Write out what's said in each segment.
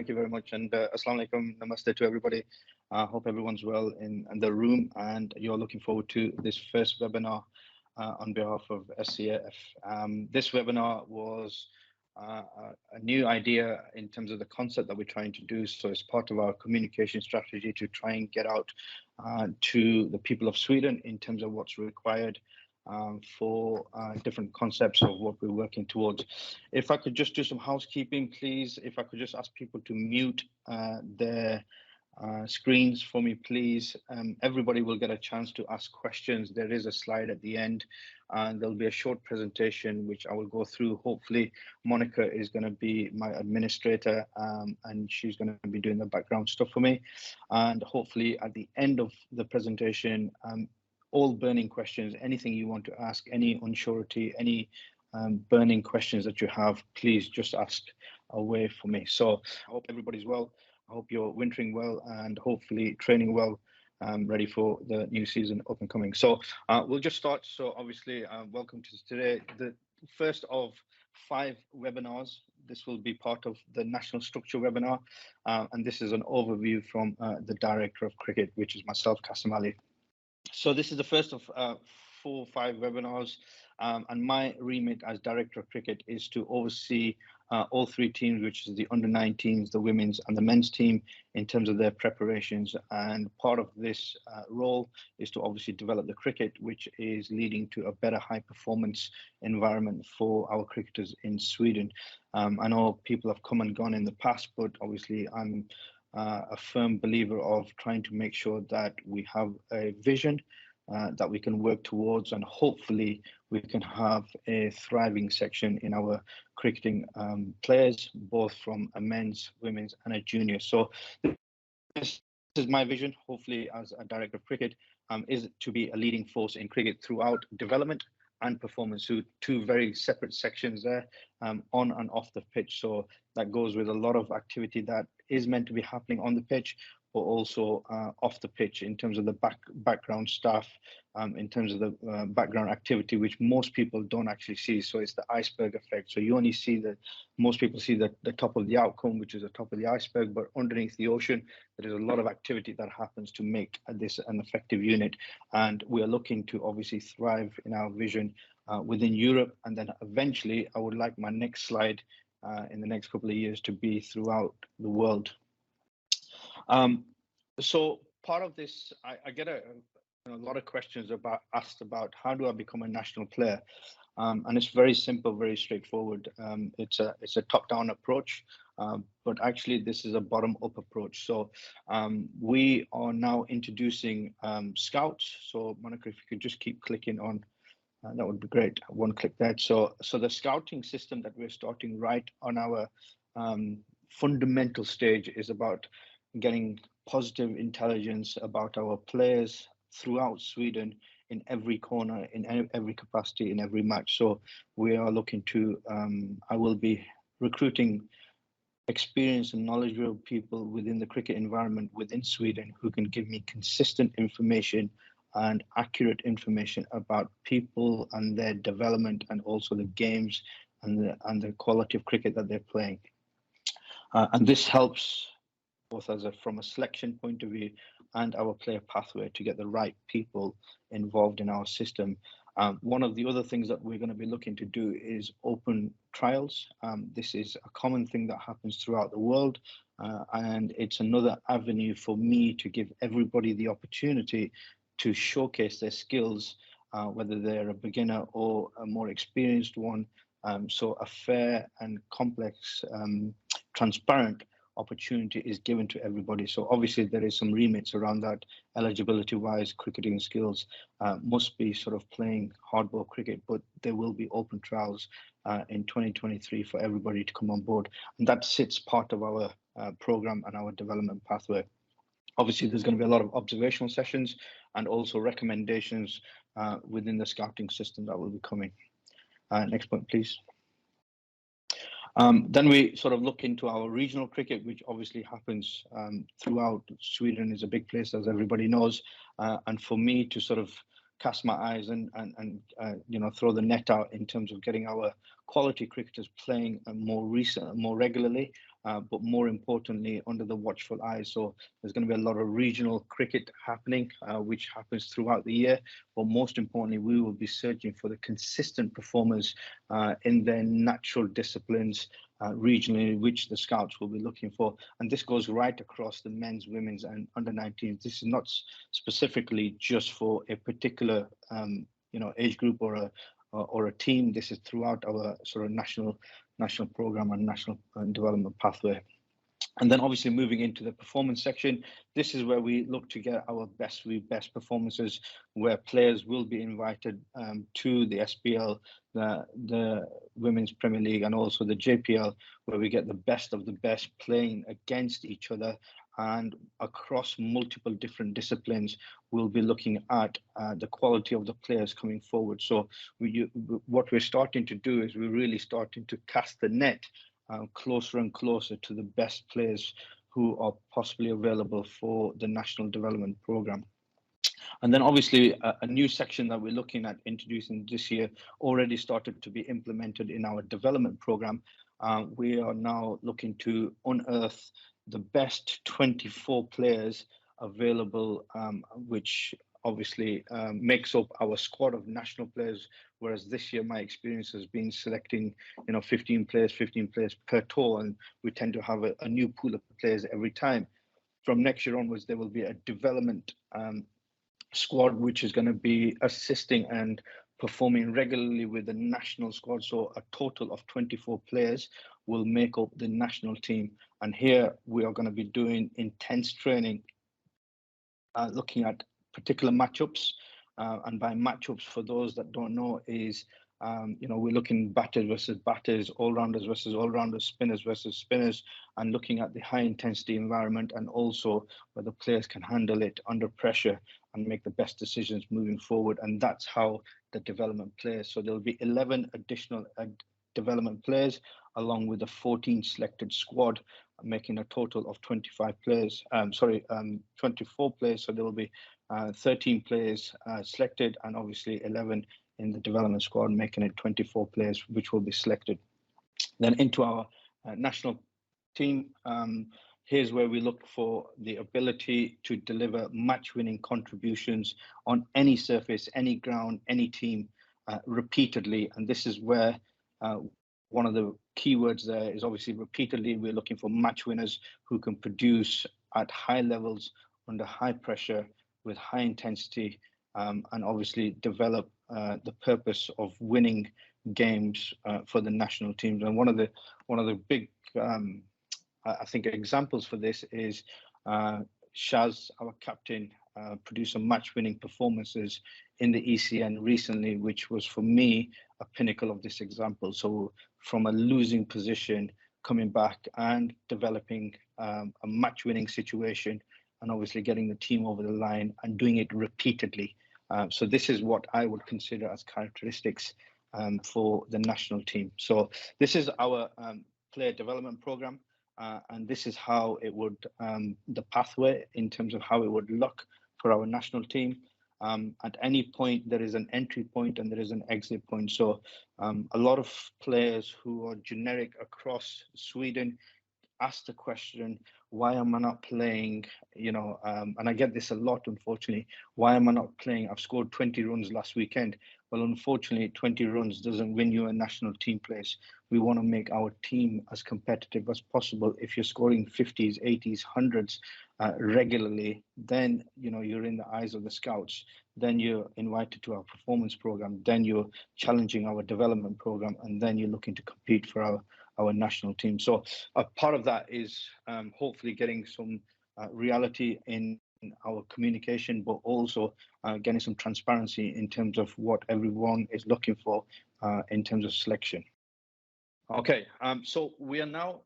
Thank you very much. And Assalamu alaikum, namaste to everybody. I hope everyone's well in the room and you're looking forward to this first webinar on behalf of SCF. This webinar was a new idea in terms of the concept that we're trying to do. So it's part of our communication strategy to try and get out to the people of Sweden in terms of what's required for different concepts of what we're working towards. If I could just do some housekeeping, please. If I could just ask people to mute their screens for me, please. Everybody will get a chance to ask questions. There is a slide at the end, and there'll be a short presentation which I will go through. Hopefully, Monica is going to be my administrator, and she's going to be doing the background stuff for me. And hopefully, at the end of the presentation, all burning questions, anything you want to ask, any unsurety, any burning questions that you have, please just ask away for me. So I hope everybody's well. I hope you're wintering well and hopefully training well, ready for the new season up and coming. So we'll just start. So obviously, welcome to today, the first of 5 webinars. This will be part of the National Structure webinar. And this is an overview from the Director of Cricket, which is myself, Qasim Ali. So this is the first of 4 or 5 webinars, and my remit as Director of Cricket is to oversee all 3 teams, which is the under-19s, the women's and the men's team, in terms of their preparations. And part of this role is to obviously develop the cricket, which is leading to a better high-performance environment for our cricketers in Sweden. I know people have come and gone in the past, but obviously I'm a firm believer of trying to make sure that we have a vision that we can work towards, and hopefully we can have a thriving section in our cricketing players, both from a men's, women's and a junior. So this is my vision, hopefully as a Director of Cricket, is to be a leading force in cricket throughout development and performance. So 2 very separate sections there, on and off the pitch. So that goes with a lot of activity that is meant to be happening on the pitch, but also off the pitch in terms of the background staff, in terms of the background activity, which most people don't actually see. So it's the iceberg effect. So you only see most people see the top of the outcome, which is the top of the iceberg, but underneath the ocean, there is a lot of activity that happens to make this an effective unit. And we are looking to obviously thrive in our vision within Europe. And then eventually, I would like my next slide in the next couple of years to be throughout the world. So part of this, I get a lot of questions asked about how do I become a national player, and it's very simple, very straightforward. It's a top-down approach, but actually this is a bottom-up approach. So we are now introducing scouts. So Monica, if you could just keep clicking on. That would be great. 1 click there. So the scouting system that we're starting right on our fundamental stage is about getting positive intelligence about our players throughout Sweden, in every corner, in every capacity, in every match. So we are looking to, I will be recruiting experienced and knowledgeable people within the cricket environment within Sweden who can give me consistent information and accurate information about people and their development, and also the games and the quality of cricket that they're playing. And this helps both from a selection point of view and our player pathway to get the right people involved in our system. One of the other things that we're going to be looking to do is open trials. This is a common thing that happens throughout the world, and it's another avenue for me to give everybody the opportunity to showcase their skills, whether they're a beginner or a more experienced one. So a fair and complex, transparent opportunity is given to everybody. So obviously there is some remits around that. Eligibility wise, cricketing skills must be sort of playing hardball cricket, but there will be open trials in 2023 for everybody to come on board. And that sits part of our program and our development pathway. Obviously, there's going to be a lot of observational sessions and also recommendations within the scouting system that will be coming. Next point, please. Then we sort of look into our regional cricket, which obviously happens throughout Sweden. Is a big place, as everybody knows. And for me to sort of cast my eyes and throw the net out in terms of getting our quality cricketers playing more regularly, but more importantly, under the watchful eye. So there's going to be a lot of regional cricket happening, which happens throughout the year. But most importantly, we will be searching for the consistent performers in their natural disciplines regionally, which the scouts will be looking for. And this goes right across the men's, women's, and under 19s. This is not specifically just for a particular age group or a team. This is throughout our sort of national program and national development pathway. And then obviously moving into the performance section, this is where we look to get our best performances, where players will be invited to the SPL, the Women's Premier League, and also the JPL, where we get the best of the best playing against each other. And across multiple different disciplines, we'll be looking at the quality of the players coming forward. So what we're starting to do is we're really starting to cast the net closer and closer to the best players who are possibly available for the National Development Programme. And then obviously a new section that we're looking at introducing this year already started to be implemented in our development programme. We are now looking to unearth the best 24 players available, which obviously makes up our squad of national players, whereas this year my experience has been selecting 15 players per tour, and we tend to have a new pool of players every time. From next year onwards, there will be a development squad which is going to be assisting and performing regularly with the national squad. So a total of 24 players will make up the national team, and here we are going to be doing intense training, looking at particular matchups, and by matchups, for those that don't know, is we're looking batters versus batters, all-rounders versus all-rounders, spinners versus spinners, and looking at the high-intensity environment, and also whether players can handle it under pressure and make the best decisions moving forward. And that's how the development players. So there'll be 11 additional development players, along with a 14 selected squad, making a total of 25 players. 24 players. So there will be 13 players selected, and obviously 11 in the development squad, making it 24 players, which will be selected. Then into our national team, here's where we look for the ability to deliver match-winning contributions on any surface, any ground, any team, repeatedly. And this is where one of the keywords there is obviously repeatedly. We're looking for match winners who can produce at high levels under high pressure with high intensity, and obviously develop the purpose of winning games for the national teams. And one of the big I think examples for this is Shaz, our captain, produced some match-winning performances in the ECN recently, which was for me a pinnacle of this example. So from a losing position, coming back and developing a match-winning situation, and obviously getting the team over the line and doing it repeatedly. So this is what I would consider as characteristics for the national team. So this is our player development program, and this is how it would, the pathway in terms of how it would look for our national team. At any point, there is an entry point and there is an exit point. So a lot of players who are generic across Sweden ask the question, why am I not playing, and I get this a lot, unfortunately, why am I not playing? I've scored 20 runs last weekend. Well, unfortunately, 20 runs doesn't win you a national team place. We want to make our team as competitive as possible. If you're scoring 50s, 80s, 100s regularly, then, you're in the eyes of the scouts. Then you're invited to our performance program. Then you're challenging our development program. And then you're looking to compete for our national team. So a part of that is hopefully getting some reality in our communication, but also getting some transparency in terms of what everyone is looking for in terms of selection. Okay, so we are now,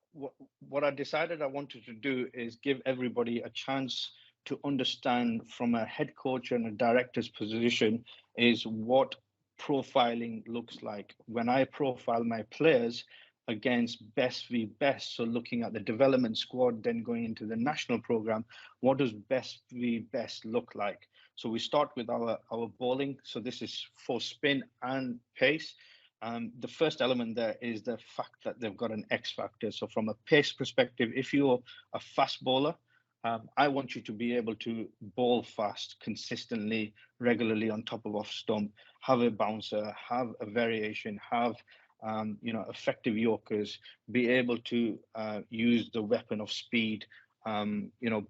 what I decided I wanted to do is give everybody a chance to understand from a head coach and a director's position is what profiling looks like. When I profile my players against best v best, so looking at the development squad, then going into the national program, what does best v best look like? So we start with our bowling. So this is for spin and pace. The first element there is the fact that they've got an X factor. So from a pace perspective, if you're a fast bowler, I want you to be able to bowl fast, consistently, regularly on top of off stump, have a bouncer, have a variation, have effective yorkers, be able to use the weapon of speed,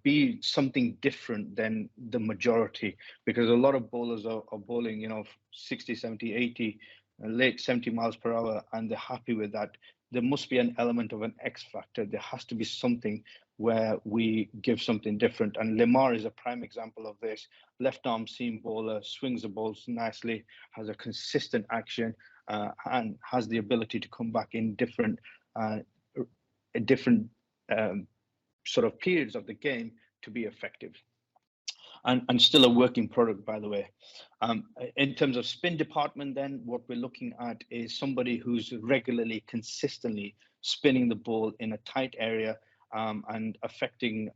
be something different than the majority, because a lot of bowlers are bowling, 60, 70, 80, late 70 miles per hour, and they're happy with that. There must be an element of an X factor. There has to be something where we give something different. And Lemar is a prime example of this. Left arm seam bowler, swings the balls nicely, has a consistent action, and has the ability to come back in different sort of periods of the game to be effective. And still a working product, by the way. In terms of spin department, then what we're looking at is somebody who's regularly, consistently spinning the ball in a tight area, and affecting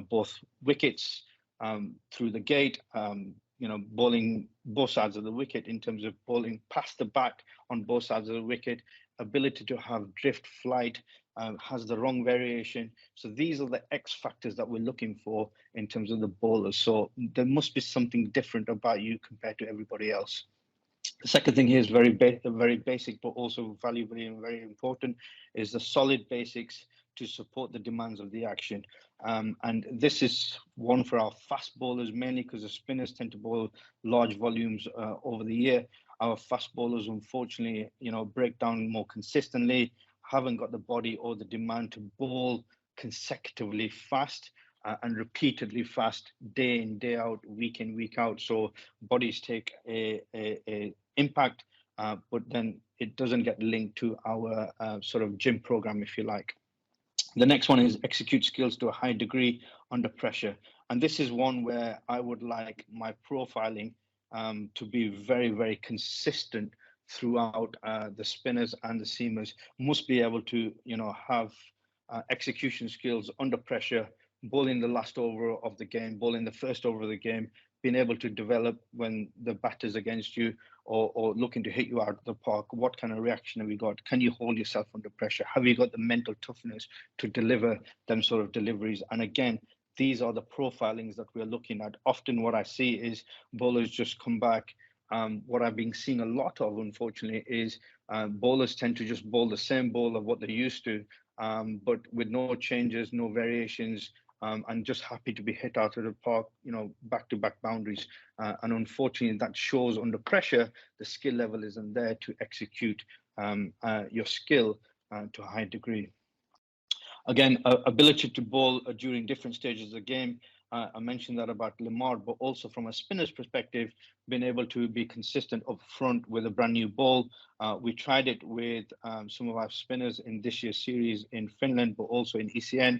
both wickets through the gate, bowling both sides of the wicket in terms of bowling past the back on both sides of the wicket, ability to have drift flight, has the wrong variation. So these are the X factors that we're looking for in terms of the bowlers. So there must be something different about you compared to everybody else. The second thing here is very basic, but also valuable and very important, is the solid basics to support the demands of the action. And this is one for our fast bowlers, mainly because the spinners tend to bowl large volumes over the year. Our fast bowlers, unfortunately, break down more consistently, haven't got the body or the demand to bowl consecutively fast and repeatedly fast, day in, day out, week in, week out. So bodies take a impact, but then it doesn't get linked to our sort of gym program, if you like. The next one is execute skills to a high degree under pressure. And this is one where I would like my profiling to be very, very consistent throughout. The spinners and the seamers must be able to, have execution skills under pressure, bowling the last over of the game, bowling the first over of the game, being able to develop when the batter's against you or looking to hit you out of the park. What kind of reaction have you got? Can you hold yourself under pressure? Have you got the mental toughness to deliver them sort of deliveries? And again, these are the profilings that we're looking at. Often what I see is bowlers just come back. What I've been seeing a lot of, unfortunately, is bowlers tend to just bowl the same ball of what they're used to, but with no changes, no variations, and just happy to be hit out of the park, back-to-back boundaries. And unfortunately, that shows under pressure, the skill level isn't there to execute your skill to a high degree. Again, ability to bowl during different stages of the game. I mentioned that about Lemar, but also from a spinner's perspective, being able to be consistent up front with a brand new ball. We tried it with some of our spinners in this year's series in Finland, but also in ECN.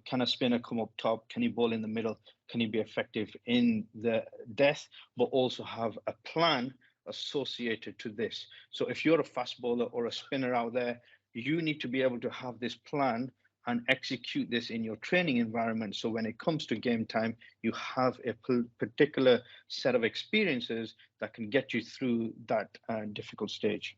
Can a spinner come up top? Can he bowl in the middle? Can he be effective in the death, but also have a plan associated to this? So if you're a fast bowler or a spinner out there, you need to be able to have this plan and execute this in your training environment. So when it comes to game time, you have a particular set of experiences that can get you through that difficult stage.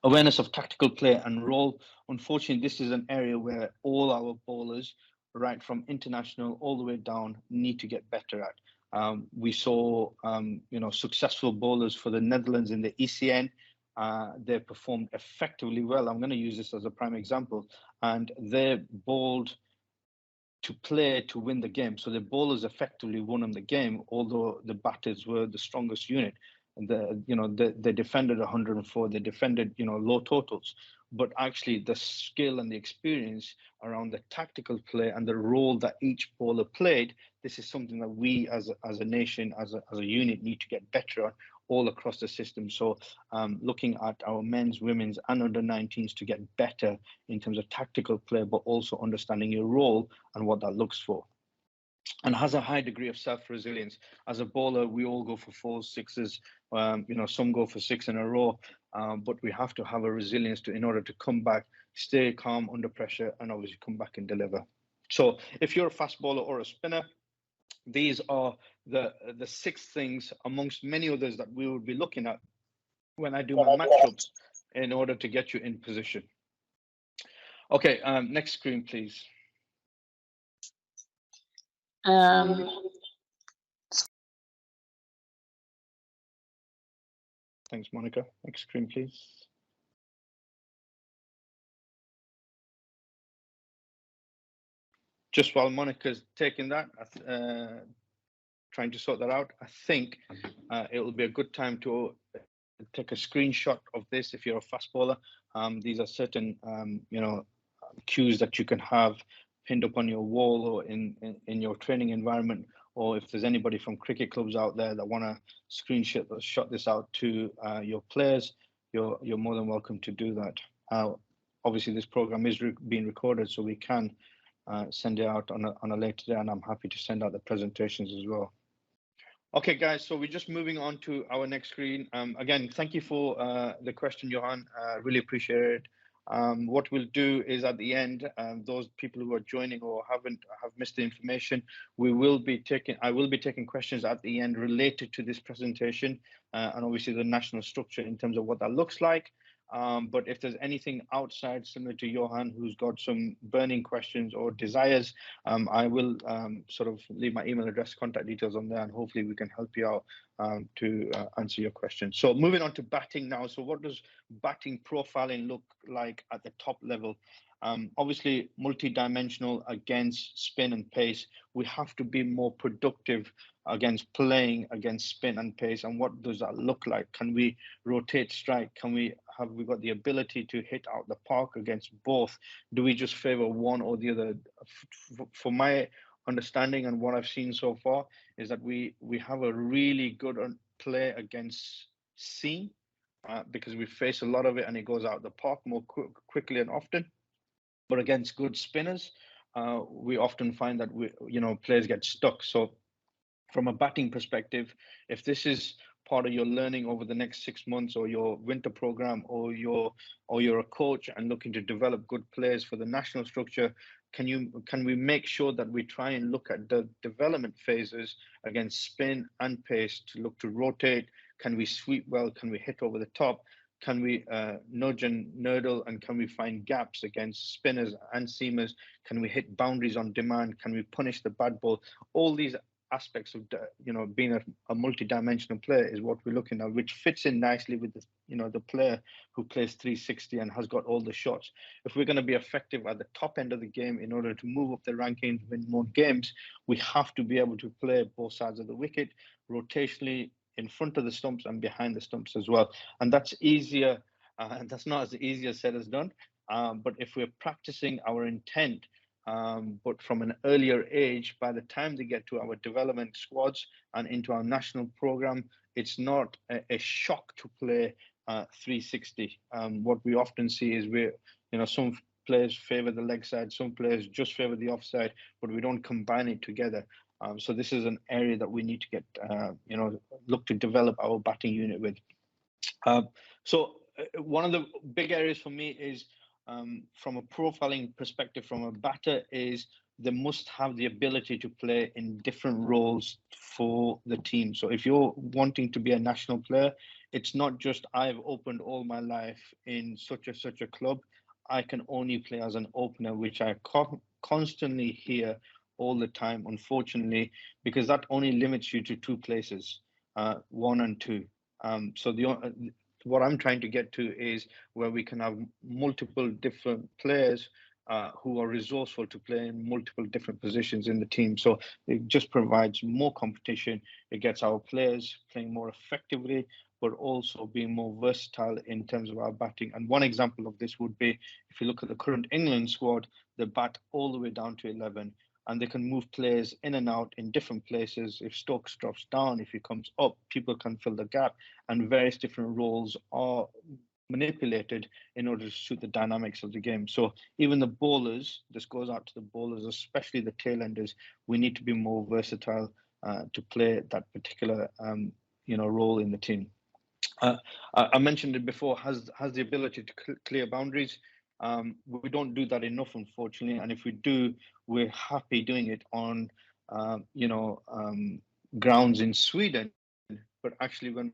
Awareness of tactical play and role. Unfortunately, this is an area where all our bowlers, right from international all the way down, need to get better at. We saw, successful bowlers for the Netherlands in the ECN. They performed effectively well. I'm going to use this as a prime example. And they bowled to play to win the game. So the bowlers effectively won them the game, although the batters were the strongest unit. They defended 104, they defended, low totals, but actually the skill and the experience around the tactical play and the role that each bowler played, this is something that we as a nation, as a unit, need to get better on all across the system. So looking at our men's, women's and under 19s to get better in terms of tactical play, but also understanding your role and what that looks for. And has a high degree of self-resilience. As a bowler, we all go for 4s, 6s, some go for 6 in a row, but we have to have a resilience in order to come back, stay calm under pressure, and obviously come back and deliver. So if you're a fast bowler or a spinner, these are the 6 things amongst many others that we will be looking at when I do my matchups in order to get you in position. Okay, next screen, please. Thanks, Monica. Next screen, please. Just while Monica's taking that, trying to sort that out, I think it will be a good time to take a screenshot of this if you're a fast bowler. These are certain, cues that you can have pinned up on your wall or in your training environment, or if there's anybody from cricket clubs out there that want to shot this out to your players, you're more than welcome to do that. Obviously, this program is being recorded, so we can send it out on a later day, and I'm happy to send out the presentations as well. Okay, guys, so we're just moving on to our next screen. Again, thank you for the question, Johan. Really appreciate it. What we'll do is at the end, those people who are joining or have missed the information, I will be taking questions at the end related to this presentation, and obviously the national structure in terms of what that looks like. But if there's anything outside, similar to Johan, who's got some burning questions or desires, I will sort of leave my email address, contact details on there, and hopefully we can help you out to answer your questions. So moving on to batting now. So what does batting profiling look like at the top level? Obviously, multi-dimensional against spin and pace. We have to be more productive against playing against spin and pace. And what does that look like? Can we rotate strike? Have we got the ability to hit out the park against both? Do we just favor one or the other? For my understanding and what I've seen so far is that we have a really good play against seam because we face a lot of it and it goes out the park more quickly and often. But against good spinners, we often find that players get stuck. So from a batting perspective, if this is part of your learning over the next 6 months or your winter program, or you're a coach and looking to develop good players for the national structure, can we make sure that we try and look at the development phases against spin and pace to look to rotate? Can we sweep well? Can we hit over the top? Can we nudge and nurdle, and can we find gaps against spinners and seamers? Can we hit boundaries on demand? Can we punish the bad ball? All these aspects of being a multi-dimensional player is what we're looking at, which fits in nicely with the player who plays 360 and has got all the shots. If we're going to be effective at the top end of the game in order to move up the rankings, win more games, we have to be able to play both sides of the wicket rotationally, in front of the stumps and behind the stumps as well. And that's easier, that's not as easy as said as done. But if we're practicing our intent, but from an earlier age, by the time they get to our development squads and into our national program, it's not a shock to play 360. What we often see is some players favor the leg side, some players just favor the offside, but we don't combine it together. So this is an area that we need to get, look to develop our batting unit with. So one of the big areas for me is, from a profiling perspective, from a batter, is they must have the ability to play in different roles for the team. So if you're wanting to be a national player, it's not just I've opened all my life in such a club. I can only play as an opener, which I constantly hear all the time, unfortunately, because that only limits you to two places, 1 and 2. So what I'm trying to get to is where we can have multiple different players who are resourceful to play in multiple different positions in the team. So it just provides more competition. It gets our players playing more effectively, but also being more versatile in terms of our batting. And one example of this would be, if you look at the current England squad, they bat all the way down to 11. And they can move players in and out in different places. If Stokes drops down, if he comes up, people can fill the gap, and various different roles are manipulated in order to suit the dynamics of the game. So even the bowlers, this goes out to the bowlers, especially the tailenders, we need to be more versatile to play that particular role in the team. I mentioned it before, has the ability to clear boundaries. We don't do that enough, unfortunately, and if we do, we're happy doing it on grounds in Sweden, but actually when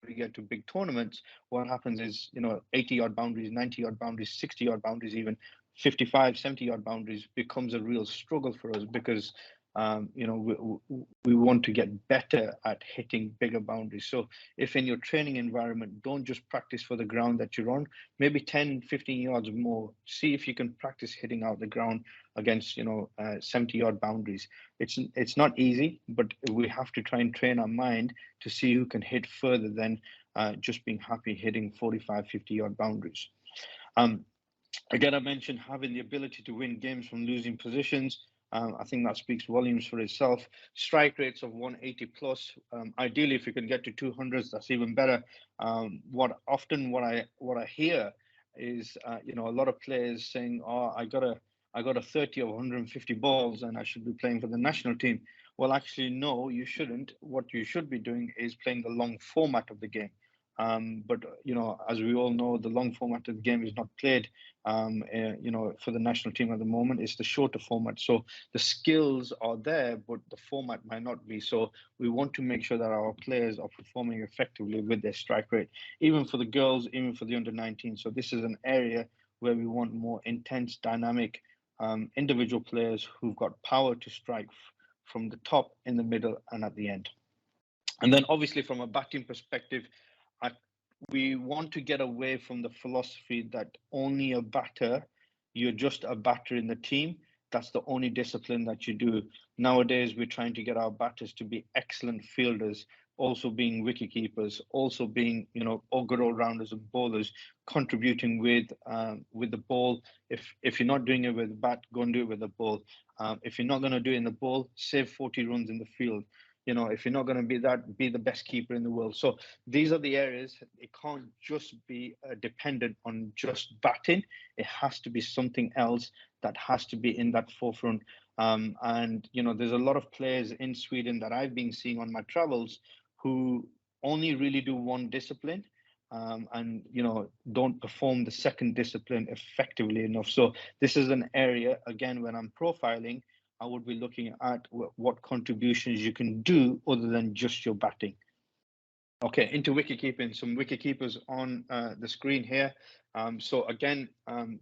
we get to big tournaments, what happens is, 80 yard boundaries, 90 yard boundaries, 60 yard boundaries, even 55, 70 yard boundaries becomes a real struggle for us because we want to get better at hitting bigger boundaries. So if in your training environment, don't just practice for the ground that you're on, maybe 10, 15 yards more, see if you can practice hitting out the ground against, 70 yard boundaries. It's not easy, but we have to try and train our mind to see who can hit further than just being happy hitting 45, 50 yard boundaries. Again, I mentioned having the ability to win games from losing positions. I think that speaks volumes for itself. Strike rates of 180 plus. Ideally, if you can get to 200s, that's even better. What I hear is, a lot of players saying, "Oh, I got a 30 of 150 balls, and I should be playing for the national team." Well, actually, no, you shouldn't. What you should be doing is playing the long format of the game. But as we all know, the long format of the game is not played. For the national team at the moment, it's the shorter format. So the skills are there, but the format might not be. So we want to make sure that our players are performing effectively with their strike rate, even for the girls, even for the under 19. So this is an area where we want more intense, dynamic individual players who've got power to strike from the top, in the middle, and at the end. And then obviously from a batting perspective, we want to get away from the philosophy that only a batter, you're just a batter in the team. That's the only discipline that you do. Nowadays, we're trying to get our batters to be excellent fielders, also being wicket keepers, also being, all good all-rounders and bowlers, contributing with the ball. If you're not doing it with the bat, go and do it with the ball. If you're not going to do it in the ball, save 40 runs in the field. If you're not going to be the best keeper in the world. So these are the areas. It can't just be dependent on just batting. It has to be something else that has to be in that forefront. There's a lot of players in Sweden that I've been seeing on my travels who only really do one discipline and don't perform the second discipline effectively enough. So this is an area, again, when I'm profiling, I would be looking at what contributions you can do other than just your batting. Okay, into wicket keeping, some wicket keepers on the screen here. So again,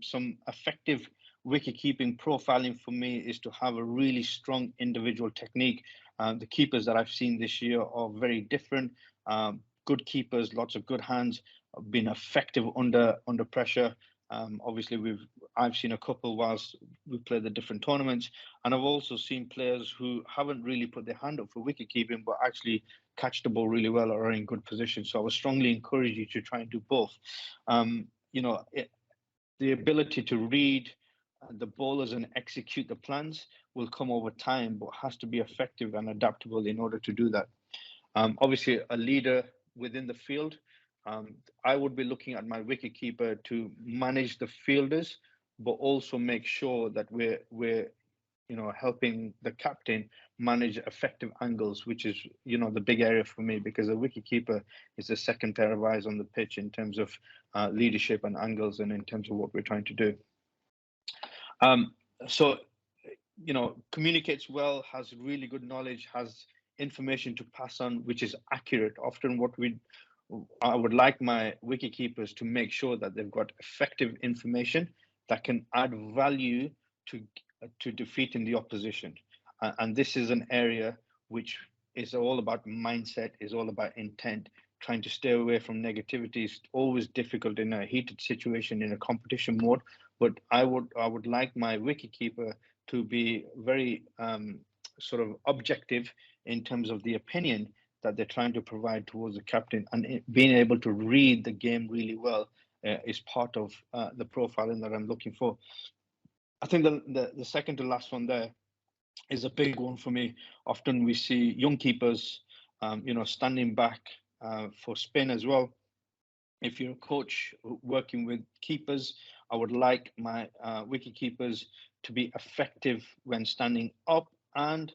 some effective wicket keeping profiling for me is to have a really strong individual technique. The keepers that I've seen this year are very different. Good keepers, lots of good hands, been effective under pressure. Obviously, I've seen a couple whilst we played the different tournaments, and I've also seen players who haven't really put their hand up for wicket keeping, but actually catch the ball really well or are in good position. So I would strongly encourage you to try and do both. The ability to read the bowlers and execute the plans will come over time, but has to be effective and adaptable in order to do that. Obviously, a leader within the field. I would be looking at my wicketkeeper to manage the fielders, but also make sure that we're helping the captain manage effective angles, which is the big area for me, because a wicketkeeper is the second pair of eyes on the pitch in terms of leadership and angles, and in terms of what we're trying to do. So communicates well, has really good knowledge, has information to pass on, which is accurate. Often I would like my wicket keepers to make sure that they've got effective information that can add value to defeating the opposition. And this is an area which is all about mindset, is all about intent. Trying to stay away from negativity is always difficult in a heated situation in a competition mode. But I would like my wicket keeper to be very sort of objective in terms of the opinion that they're trying to provide towards the captain, and being able to read the game really well is part of the profiling that I'm looking for. I think the second to last one there is a big one for me. Often we see young keepers, standing back for spin as well. If you're a coach working with keepers, I would like my wicket keepers to be effective when standing up and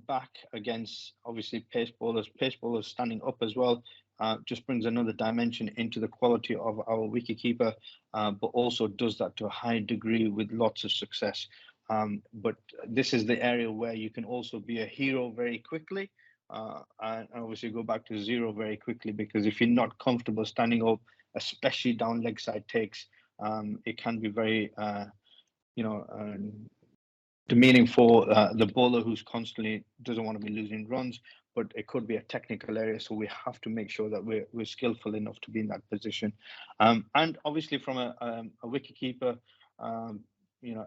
back against, obviously, pace bowlers. Pace bowlers standing up as well just brings another dimension into the quality of our wicketkeeper, but also does that to a high degree with lots of success. But this is the area where you can also be a hero very quickly, and obviously go back to zero very quickly, because if you're not comfortable standing up, especially down leg side takes, it can be very, you know, demeaning for the bowler who's constantly doesn't want to be losing runs, but it could be a technical area. So we have to make sure that we're skillful enough to be in that position. And obviously from a wicketkeeper,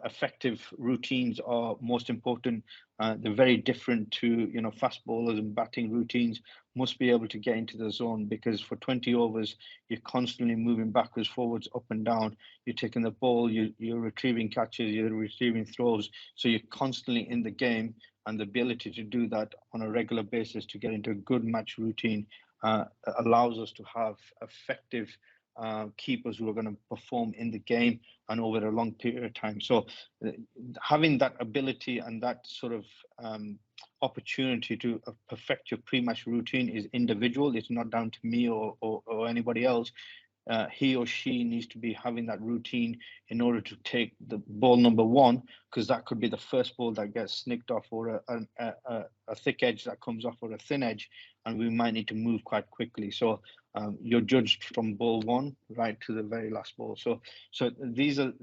effective routines are most important. They're very different to, fast bowlers, and batting routines must be able to get into the zone, because for 20 overs, you're constantly moving backwards, forwards, up and down. You're taking the ball, you're retrieving catches, you're retrieving throws. So you're constantly in the game, and the ability to do that on a regular basis to get into a good match routine allows us to have effective keepers who are going to perform in the game and over a long period of time. So having that ability and that sort of opportunity to perfect your pre-match routine is individual. It's not down to me or anybody else. He or she needs to be having that routine in order to take the ball number one, because that could be the first ball that gets snicked off, or a thick edge that comes off, or a thin edge, and we might need to move quite quickly. So you're judged from ball one right to the very last ball. So these are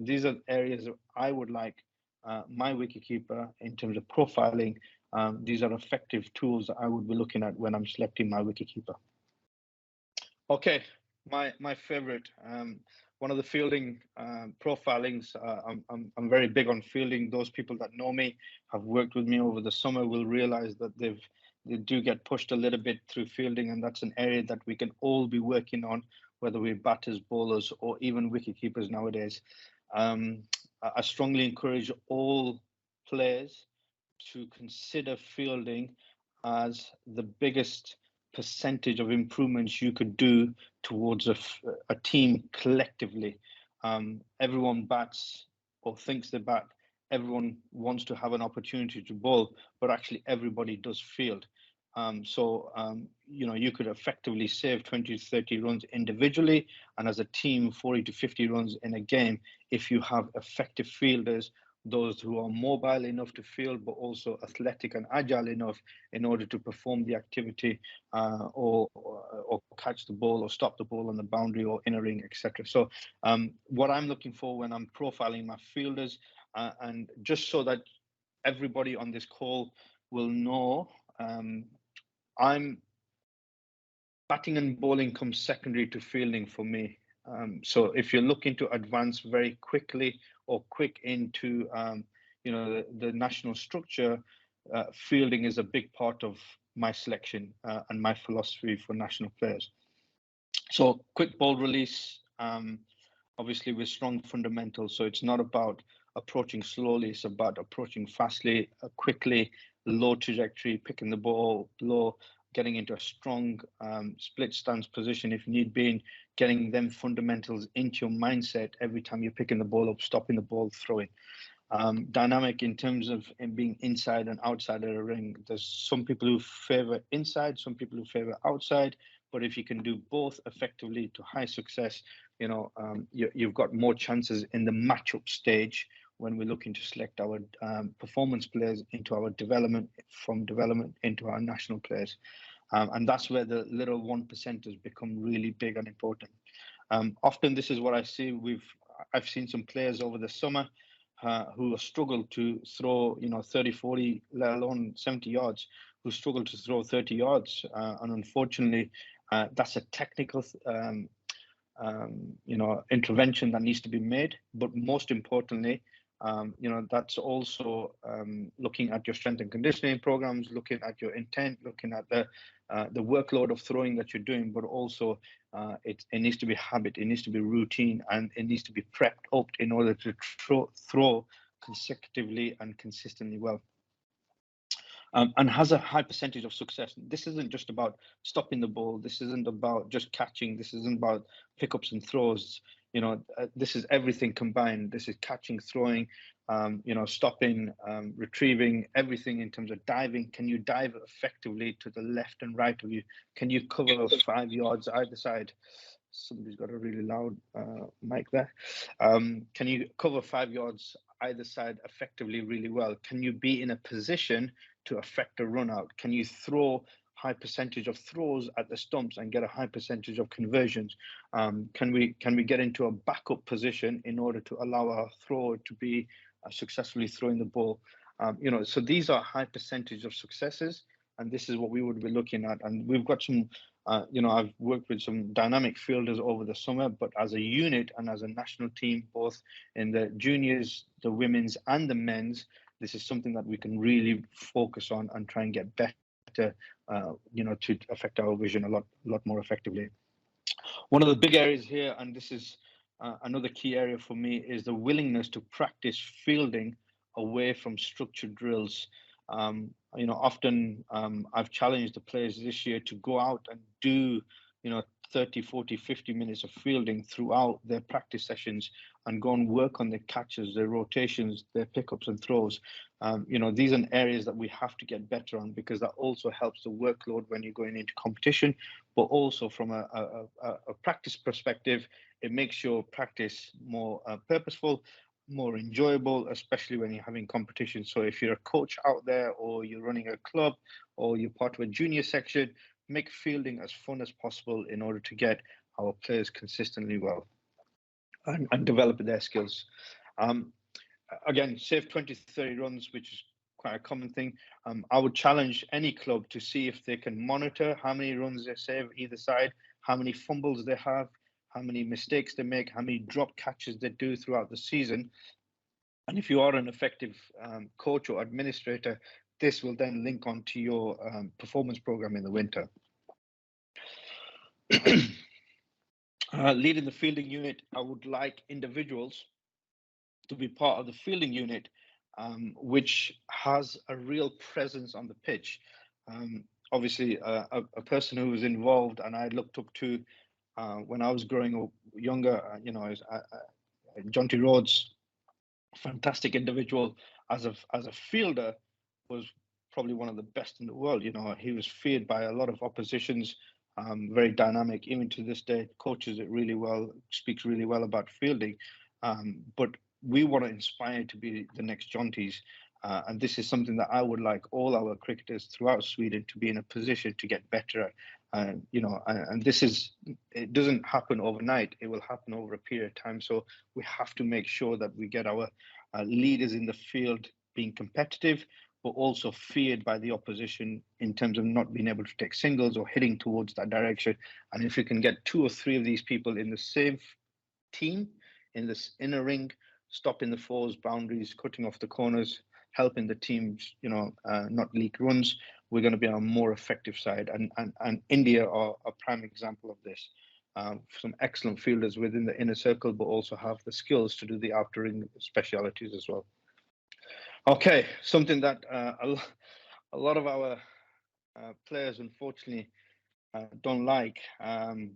areas that I would like my wicketkeeper in terms of profiling. These are effective tools that I would be looking at when I'm selecting my wicketkeeper. Okay. My favorite, one of the fielding profilings. I'm very big on fielding. Those people that know me, have worked with me over the summer, will realize that they do get pushed a little bit through fielding, and that's an area that we can all be working on, whether we're batters, bowlers, or even wicket keepers nowadays. I strongly encourage all players to consider fielding as the biggest percentage of improvements you could do towards a team collectively. Everyone bats or thinks they bat. Everyone wants to have an opportunity to bowl, but actually everybody does field. You could effectively save 20 to 30 runs individually, and as a team, 40 to 50 runs in a game if you have effective fielders, those who are mobile enough to field, but also athletic and agile enough in order to perform the activity, or catch the ball, or stop the ball on the boundary, or in a ring, etc. So what I'm looking for when I'm profiling my fielders, and just so that everybody on this call will know, I'm batting and bowling comes secondary to fielding for me. So if you're looking to advance very quickly or quick into the national structure, fielding is a big part of my selection and my philosophy for national players. So quick ball release, obviously with strong fundamentals. So it's not about approaching slowly, it's about approaching fastly, quickly, low trajectory, picking the ball low, getting into a strong split stance position if need be, getting them fundamentals into your mindset every time you're picking the ball up, stopping the ball, throwing. Dynamic in terms of being inside and outside of the ring. There's some people who favor inside, some people who favor outside, but if you can do both effectively to high success, you've got more chances in the matchup stage when we're looking to select our performance players into our development, from development into our national players. And that's where the little 1%ers become really big and important. Often this is what I see. I've seen some players over the summer who struggle to throw, 30, 40, let alone 70 yards, who struggle to throw 30 yards. And unfortunately, that's a technical intervention that needs to be made. But most importantly, that's also looking at your strength and conditioning programs, looking at your intent, looking at the workload of throwing that you're doing, but also it needs to be habit, it needs to be routine, and it needs to be prepped up in order to throw consecutively and consistently well. And has a high percentage of success. This isn't just about stopping the ball. This isn't about just catching. This isn't about pickups and throws. This is everything combined. This is catching, throwing, stopping, retrieving, everything in terms of diving. Can you dive effectively to the left and right of you? Can you cover 5 yards either side? Somebody's got a really loud mic there. Can you cover 5 yards either side effectively really well? Can you be in a position to affect a run out? Can you throw high percentage of throws at the stumps and get a high percentage of conversions? Can we get into a backup position in order to allow our thrower to be successfully throwing the ball? So these are high percentage of successes, and this is what we would be looking at. And we've got some, I've worked with some dynamic fielders over the summer, but as a unit and as a national team, both in the juniors, the women's and the men's, this is something that we can really focus on and try and get better, to affect our vision a lot more effectively. One of the big areas here, and this is another key area for me, is the willingness to practice fielding away from structured drills. Often I've challenged the players this year to go out and do, 30, 40, 50 minutes of fielding throughout their practice sessions and go and work on their catches, their rotations, their pickups and throws. These are areas that we have to get better on, because that also helps the workload when you're going into competition, but also from a practice perspective, it makes your practice more purposeful, more enjoyable, especially when you're having competition. So if you're a coach out there, or you're running a club, or you're part of a junior section, make fielding as fun as possible in order to get our players consistently well and develop their skills. Again, save 20 to 30 runs, which is quite a common thing. I would challenge any club to see if they can monitor how many runs they save either side, how many fumbles they have, how many mistakes they make, how many drop catches they do throughout the season. And if you are an effective coach or administrator, this will then link onto your performance program in the winter. Leading the fielding unit, I would like individuals to be part of the fielding unit, which has a real presence on the pitch. Obviously, a person who was involved and I looked up to when I was growing up younger, Jonty Rhodes, fantastic individual. As a fielder, was probably one of the best in the world. He was feared by a lot of oppositions. Very dynamic, even to this day, coaches it really well, speaks really well about fielding. But we want to inspire to be the next Jonties. And this is something that I would like all our cricketers throughout Sweden to be in a position to get better at. And it doesn't happen overnight. It will happen over a period of time. So we have to make sure that we get our leaders in the field being competitive, but also feared by the opposition in terms of not being able to take singles or hitting towards that direction. And if you can get 2 or 3 of these people in the same team, in this inner ring, stopping the fours, boundaries, cutting off the corners, helping the teams, not leak runs, we're going to be on a more effective side. And India are a prime example of this. Some excellent fielders within the inner circle, but also have the skills to do the outer ring specialities as well. Okay, something that a lot of our players, unfortunately, don't like,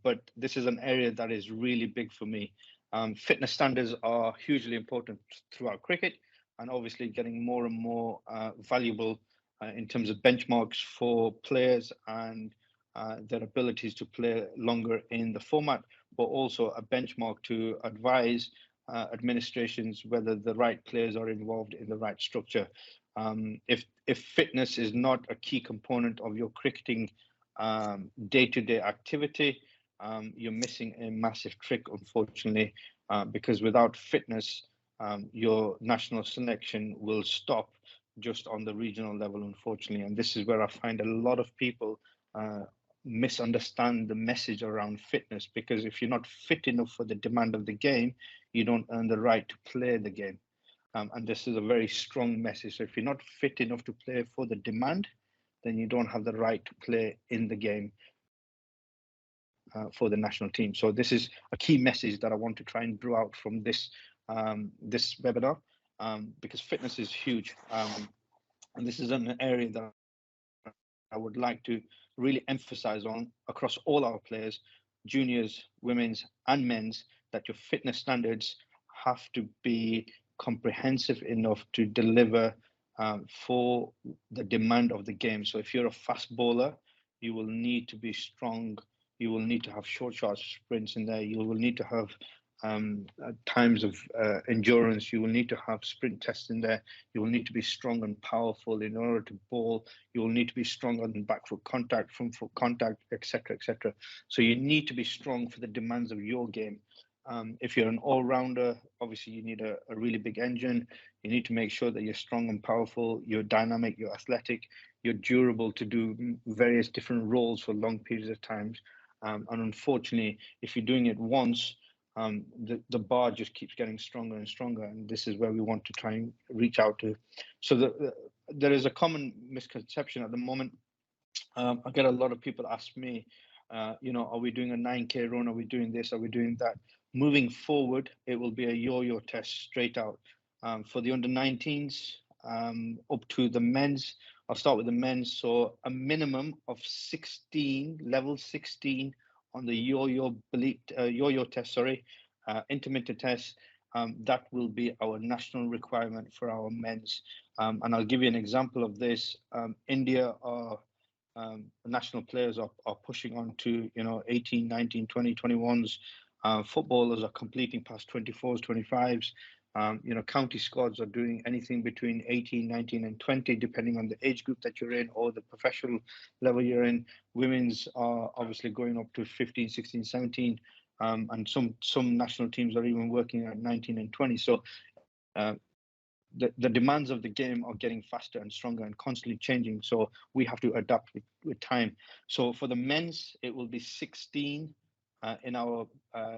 but this is an area that is really big for me. Fitness standards are hugely important throughout cricket, and obviously getting more and more valuable in terms of benchmarks for players and their abilities to play longer in the format, but also a benchmark to advise administrations whether the right players are involved in the right structure. If fitness is not a key component of your cricketing day-to-day activity, you're missing a massive trick, unfortunately, because without fitness, your national selection will stop just on the regional level, unfortunately. And this is where I find a lot of people misunderstand the message around fitness, because if you're not fit enough for the demand of the game, you don't earn the right to play the game. And this is a very strong message. So if you're not fit enough to play for the demand, then you don't have the right to play in the game for the national team. So this is a key message that I want to try and draw out from this this webinar, because fitness is huge. And this is an area that I would like to really emphasize on across all our players, juniors, women's and men's, that your fitness standards have to be comprehensive enough to deliver for the demand of the game. So if you're a fast bowler, you will need to be strong. You will need to have short sprints in there. You will need to have times of endurance. You will need to have sprint tests in there. You will need to be strong and powerful in order to bowl. You will need to be strong on back foot contact, front foot contact, etc., etc. So you need to be strong for the demands of your game. If you're an all-rounder, obviously you need a really big engine. You need to make sure that you're strong and powerful, you're dynamic, you're athletic, you're durable to do various different roles for long periods of times. And unfortunately, if you're doing it once, the bar just keeps getting stronger and stronger, and this is where we want to try and reach out to. So there is a common misconception at the moment. I get a lot of people ask me, are we doing a 9K run? Are we doing this? Are we doing that? Moving forward, it will be a yo-yo test straight out. For the under 19s, up to the men's, I'll start with the men's. So a minimum of 16, level 16 on the yo-yo test, intermittent test. That will be our national requirement for our men's. And I'll give you an example of this. India are national players are pushing on to 18, 19, 20, 21s. Footballers are completing past 24s, 25s. County squads are doing anything between 18, 19, and 20, depending on the age group that you're in or the professional level you're in. Women's are obviously going up to 15, 16, 17, and some national teams are even working at 19 and 20. So the demands of the game are getting faster and stronger and constantly changing. So we have to adapt with time. So for the men's, it will be 16 in our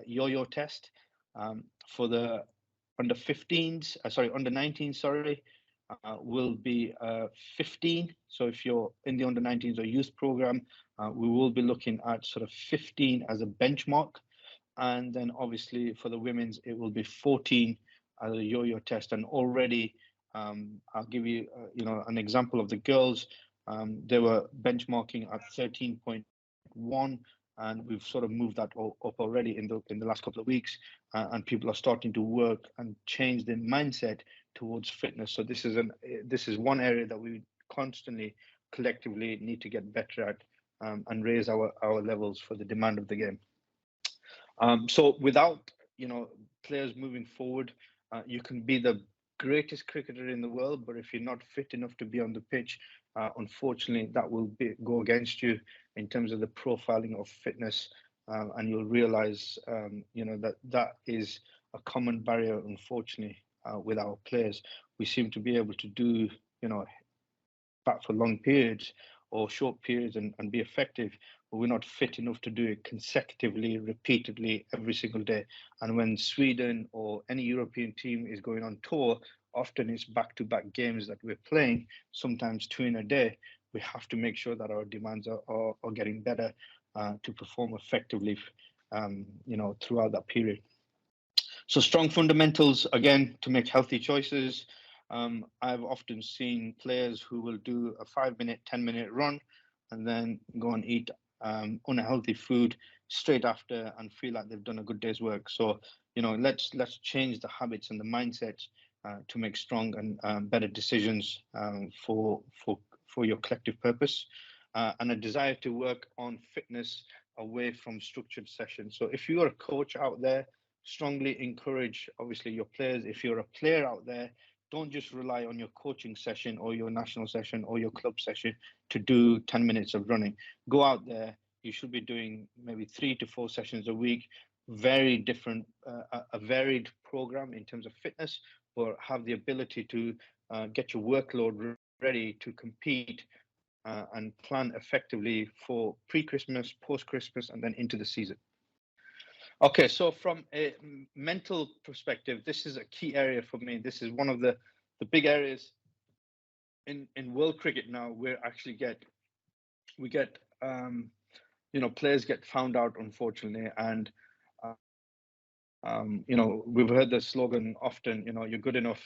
yo-yo test. For the under 15s, under 19, will be 15. So if you're in the under 19s or youth program, we will be looking at sort of 15 as a benchmark. And then obviously for the women's, it will be 14 as a yo-yo test. And already, I'll give you, an example of the girls. They were benchmarking at 13.1, and we've sort of moved that up already in the last couple of weeks. And people are starting to work and change their mindset towards fitness. So this is one area that we constantly, collectively need to get better at and raise our levels for the demand of the game. So without players moving forward, you can be the greatest cricketer in the world, but if you're not fit enough to be on the pitch, unfortunately, that will go against you in terms of the profiling of fitness, and you'll realize, that is a common barrier, unfortunately, with our players. We seem to be able to do, bat for long periods or short periods and be effective, but we're not fit enough to do it consecutively, repeatedly, every single day. And when Sweden or any European team is going on tour, often it's back-to-back games that we're playing, sometimes 2 in a day. We have to make sure that our demands are getting better to perform effectively, throughout that period. So strong fundamentals, again, to make healthy choices. I've often seen players who will do a 5-minute, 10-minute run and then go and eat unhealthy food straight after and feel like they've done a good day's work. So, let's change the habits and the mindsets to make strong and better decisions for your collective purpose, and a desire to work on fitness away from structured sessions. So if you're a coach out there, strongly encourage, obviously, your players. If you're a player out there, don't just rely on your coaching session or your national session or your club session to do 10 minutes of running. Go out there. You should be doing maybe 3 to 4 sessions a week, very different, a varied program in terms of fitness, but have the ability to get your workload ready to compete and plan effectively for pre-Christmas, post-Christmas, and then into the season. Okay, so from a mental perspective, this is a key area for me. This is one of the big areas in world cricket now where players get found out, unfortunately. And, we've heard the slogan often, you're good enough,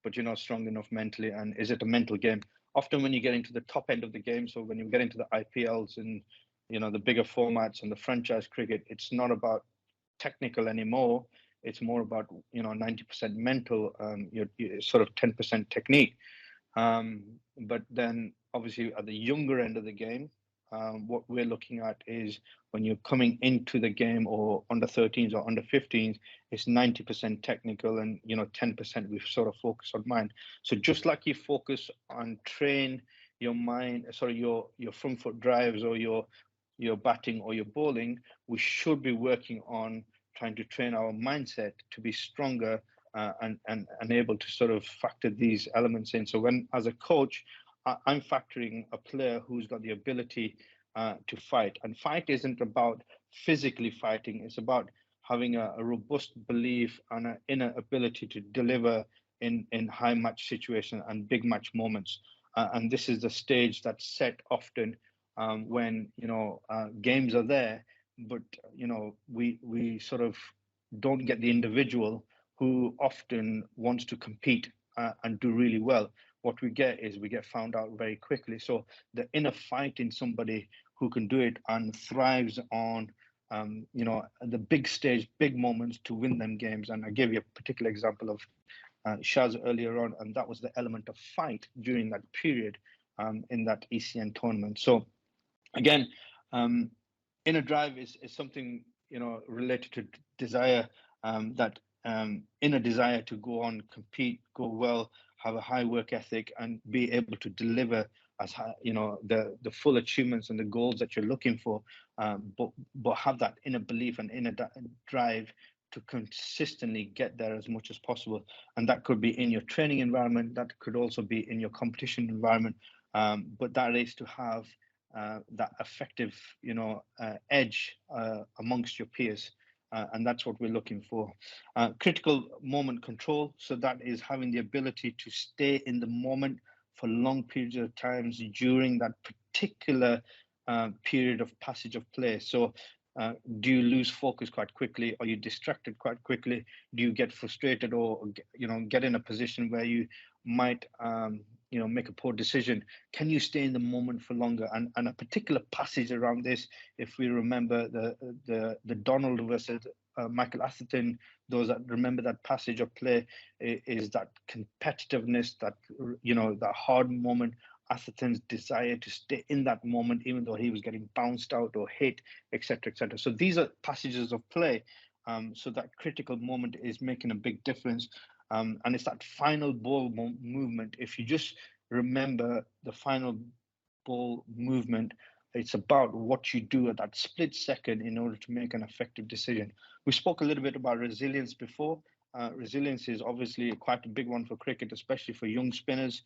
but you're not strong enough mentally. And is it a mental game? Often when you get into the top end of the game, so when you get into the IPLs and, the bigger formats and the franchise cricket, it's not about technical anymore. It's more about 90% mental, you're sort of 10% technique. But then obviously at the younger end of the game, what we're looking at is when you're coming into the game, or under 13s or under 15s, it's 90% technical, and 10% we sort of focus on mind. So just like you focus on train your mind, sorry, your front foot drives, or your batting or your bowling, we should be working on trying to train our mindset to be stronger, and able to sort of factor these elements in. So when, as a coach, I'm factoring a player who's got the ability to fight. And fight isn't about physically fighting, it's about having a robust belief and an inner ability to deliver in high match situations and big match moments. And this is the stage that's set often when games are there, but we sort of don't get the individual who often wants to compete and do really well. What we get is we get found out very quickly. So the inner fight in somebody who can do it and thrives on the big stage, big moments to win them games. And I gave you a particular example of Shaz earlier on, and that was the element of fight during that period in that ECN tournament. So again, inner drive is something related to desire, that inner desire to go on, compete, go well, have a high work ethic, and be able to deliver as high, the full achievements and the goals that you're looking for, but have that inner belief and inner drive to consistently get there as much as possible. And that could be in your training environment, that could also be in your competition environment, but that is to have that effective edge amongst your peers, and that's what we're looking for. Critical moment control, so that is having the ability to stay in the moment for long periods of times during that particular period of passage of play. So do you lose focus quite quickly? Are you distracted quite quickly? Do you get frustrated, or get in a position where you might make a poor decision? Can you stay in the moment for longer? And a particular passage around this, if we remember the Donald versus Michael Atherton, those that remember that passage of play, is that competitiveness, that that hard moment, Atherton's desire to stay in that moment, even though he was getting bounced out or hit, etc., etc. So these are passages of play. So that critical moment is making a big difference. And it's that final ball movement. If you just remember the final ball movement, it's about what you do at that split second in order to make an effective decision. We spoke a little bit about resilience before. Resilience is obviously quite a big one for cricket, especially for young spinners,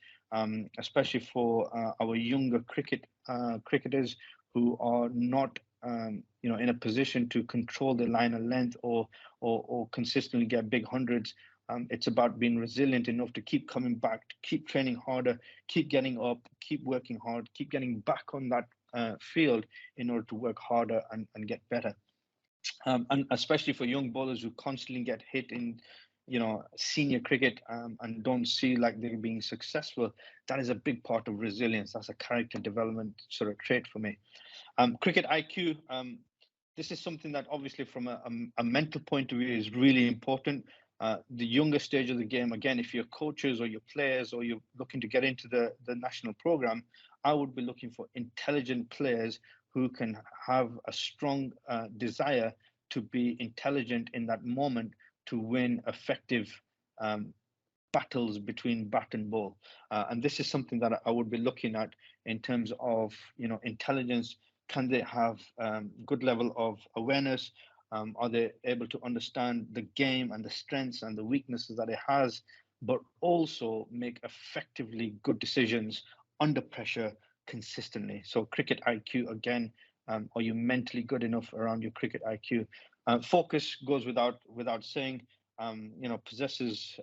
especially for our younger cricketers who are not in a position to control the line of length or consistently get big hundreds. It's about being resilient enough to keep coming back, to keep training harder, keep getting up, keep working hard, keep getting back on that field in order to work harder and get better. And especially for young bowlers who constantly get hit in senior cricket and don't see like they're being successful, that is a big part of resilience. That's a character development sort of trait for me. Cricket IQ, this is something that obviously from a mental point of view is really important. The younger stage of the game, again, if you're coaches or your players or you're looking to get into the national program, I would be looking for intelligent players who can have a strong desire to be intelligent in that moment to win effective battles between bat and ball. And this is something that I would be looking at in terms of intelligence. Can they have good level of awareness? Are they able to understand the game and the strengths and the weaknesses that it has, but also make effectively good decisions under pressure consistently? So cricket IQ, again, are you mentally good enough around your cricket IQ? Focus goes without saying. Possesses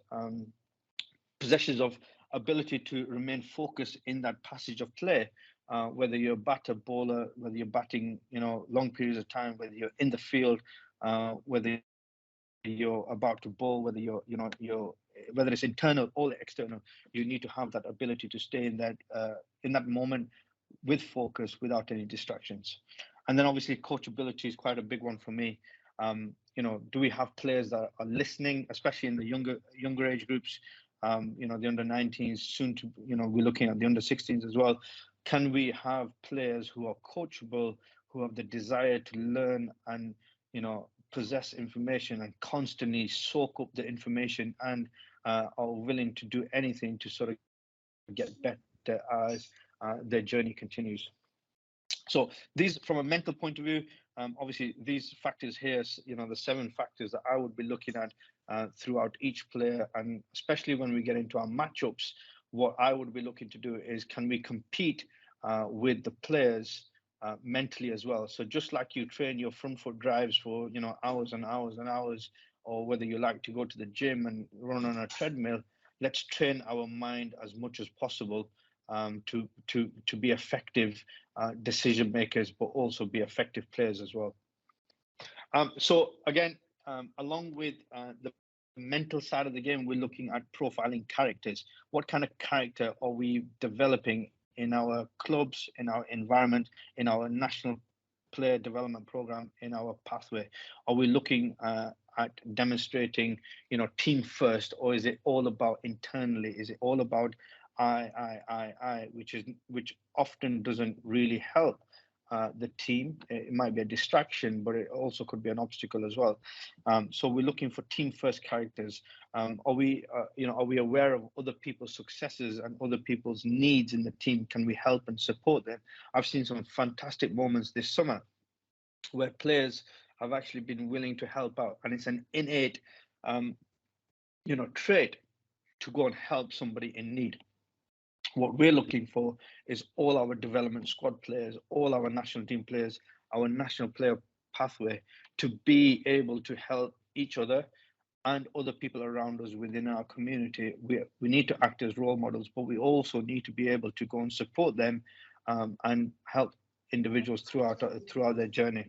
of ability to remain focused in that passage of play. Whether you're a batter, bowler, whether you're batting, long periods of time, whether you're in the field, whether you're about to bowl, whether whether it's internal or external, you need to have that ability to stay in that moment with focus without any distractions. And then obviously coachability is quite a big one for me. Do we have players that are listening, especially in the younger age groups? The under 19s, soon to, we're looking at the under 16s as well. Can we have players who are coachable, who have the desire to learn and, possess information and constantly soak up the information and are willing to do anything to sort of get better as their journey continues. So these, from a mental point of view, obviously these factors here, the 7 factors that I would be looking at throughout each player, and especially when we get into our matchups, what I would be looking to do is, can we compete with the players mentally as well? So just like you train your front foot drives for hours and hours and hours, or whether you like to go to the gym and run on a treadmill, let's train our mind as much as possible to be effective decision makers, but also be effective players as well. So again, along with the mental side of the game, we're looking at profiling characters. What kind of character are we developing in our clubs, in our environment, in our national player development program, in our pathway? Are we looking at demonstrating, team first, or is it all about internally? Is it all about I, which often doesn't really help the team? It might be a distraction, but it also could be an obstacle as well. So we're looking for team first characters. Are we aware of other people's successes and other people's needs in the team? Can we help and support them? I've seen some fantastic moments this summer where players have actually been willing to help out, and it's an innate, trait to go and help somebody in need. What we're looking for is all our development squad players, all our national team players, our national player pathway to be able to help each other and other people around us within our community. We need to act as role models, but we also need to be able to go and support them and help individuals throughout their journey.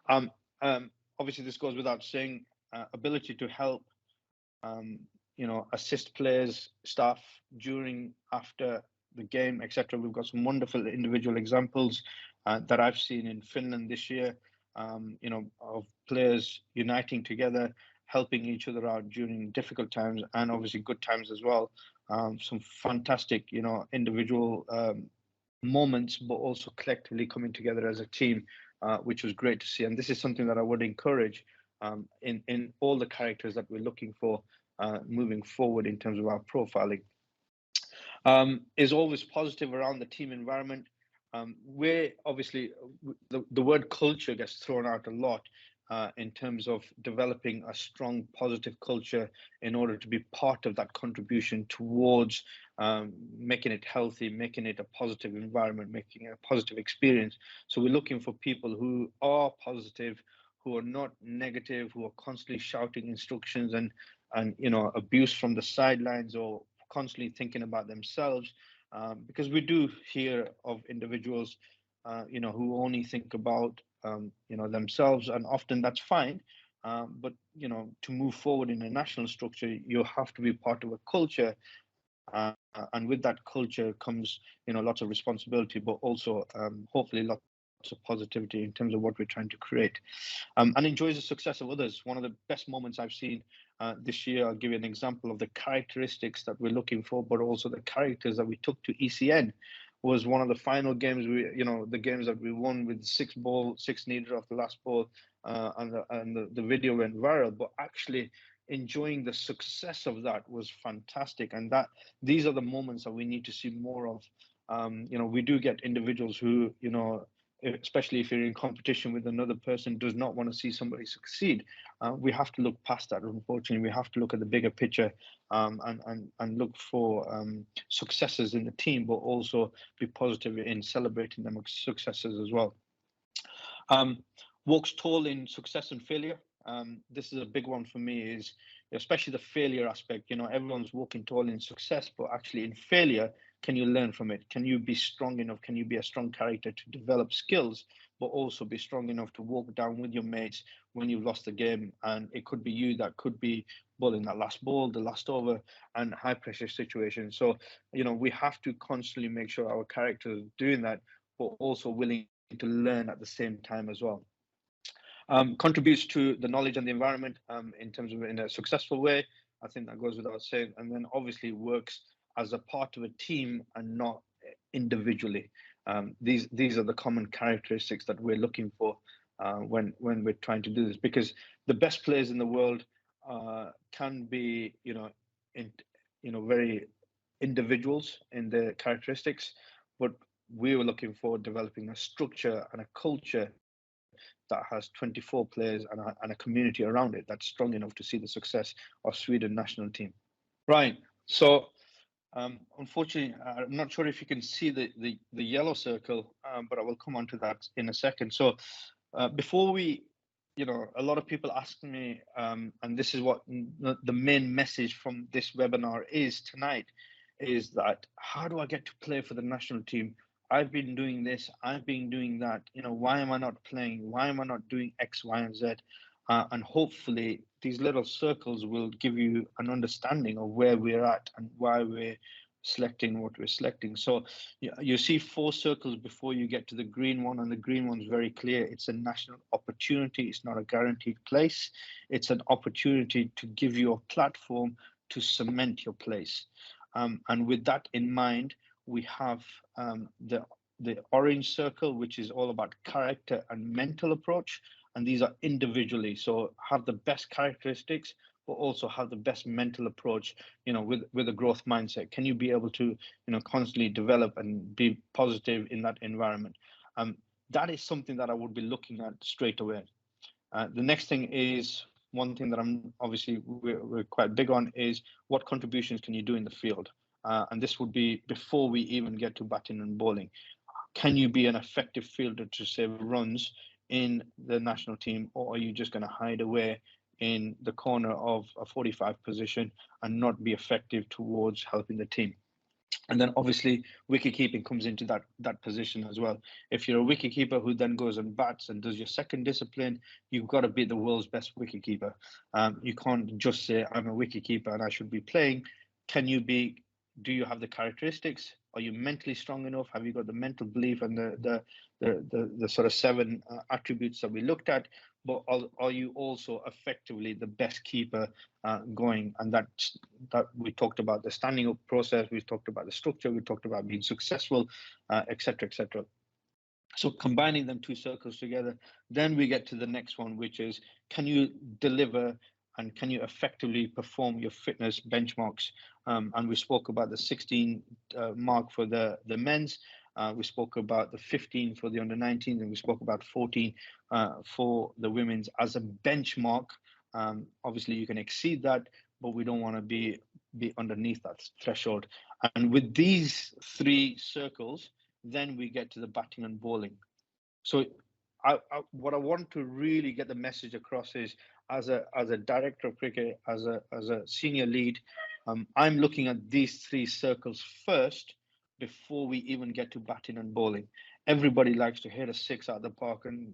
Obviously, this goes without saying, ability to help assist players, staff during, after the game, etc. We've got some wonderful individual examples that I've seen in Finland this year, of players uniting together, helping each other out during difficult times and obviously good times as well. Some fantastic, individual moments, but also collectively coming together as a team, which was great to see. And this is something that I would encourage in all the characters that we're looking for moving forward in terms of our profiling. Is always positive around the team environment. Where obviously the word culture gets thrown out a lot in terms of developing a strong positive culture in order to be part of that contribution towards making it healthy, making it a positive environment, making it a positive experience. So we're looking for people who are positive, who are not negative, who are constantly shouting instructions and abuse from the sidelines, or constantly thinking about themselves, because we do hear of individuals who only think about themselves, and often that's fine, but to move forward in a national structure, you have to be part of a culture, and with that culture comes lots of responsibility, but also hopefully lots of positivity in terms of what we're trying to create, and enjoys the success of others. One of the best moments I've seen this year, I'll give you an example of the characteristics that we're looking for, but also the characters that we took to ECN. Was one of the final games, the games that we won with 6 needed off the last ball, and the video went viral, but actually enjoying the success of that was fantastic. And these are the moments that we need to see more of. We do get individuals who, especially if you're in competition with another person, does not want to see somebody succeed. We have to look past that, unfortunately. We have to look at the bigger picture, and look for successes in the team, but also be positive in celebrating them successes as well. Walks tall in success and failure. This is a big one for me, is especially the failure aspect. Everyone's walking tall in success, but actually in failure, can you learn from it? Can you be strong enough? Can you be a strong character to develop skills, but also be strong enough to walk down with your mates when you've lost the game? And it could be you that could be bowling that last ball, the last over, and high pressure situations. So, we have to constantly make sure our characters are doing that, but also willing to learn at the same time as well. Contributes to the knowledge and the environment in terms of in a successful way. I think that goes without saying. And then obviously works as a part of a team and not individually. These are the common characteristics that we're looking for when we're trying to do this, because the best players in the world can be, very individuals in their characteristics, but we were looking for developing a structure and a culture that has 24 players and a community around it that's strong enough to see the success of Sweden national team. Right. So unfortunately, I'm not sure if you can see the yellow circle, but I will come on to that in a second. So before we, a lot of people ask me, and this is what the main message from this webinar is tonight, is that how do I get to play for the national team? I've been doing this, I've been doing that, why am I not playing? Why am I not doing X, Y, and Z? And hopefully these little circles will give you an understanding of where we're at and why we're selecting what we're selecting. So you see 4 circles before you get to the green one, and the green one's very clear. It's a national opportunity. It's not a guaranteed place. It's an opportunity to give you a platform to cement your place. And with that in mind, we have the orange circle, which is all about character and mental approach. And these are individually, so have the best characteristics, but also have the best mental approach, with a growth mindset. Can you be able to, constantly develop and be positive in that environment? That is something that I would be looking at straight away. The next thing is, one thing that we're quite big on is what contributions can you do in the field? And this would be before we even get to batting and bowling. Can you be an effective fielder to save runs in the national team, or are you just going to hide away in the corner of a 45 position and not be effective towards helping the team? And then obviously wicket keeping comes into that position as well. If you're a wicket keeper who then goes and bats and does your second discipline, you've got to be the world's best wicket keeper. You can't just say I'm a wicket keeper and I should be playing. Do you have the characteristics? Are you mentally strong enough? Have you got the mental belief and the sort of 7 attributes that we looked at? But are you also effectively the best keeper going? And that we talked about the standing up process, we talked about the structure, we talked about being successful, etc., etc. So combining them 2 circles together, then we get to the next one, which is, can you deliver and can you effectively perform your fitness benchmarks? And we spoke about the 16 mark for the men's. We spoke about the 15 for the under 19s, and we spoke about 14 for the women's as a benchmark. Obviously, you can exceed that, but we don't want to be underneath that threshold. And with these 3 circles, then we get to the batting and bowling. So what I want to really get the message across is, as a director of cricket, as a senior lead, I'm looking at these 3 circles first before we even get to batting and bowling. Everybody likes to hit a 6 out of the park and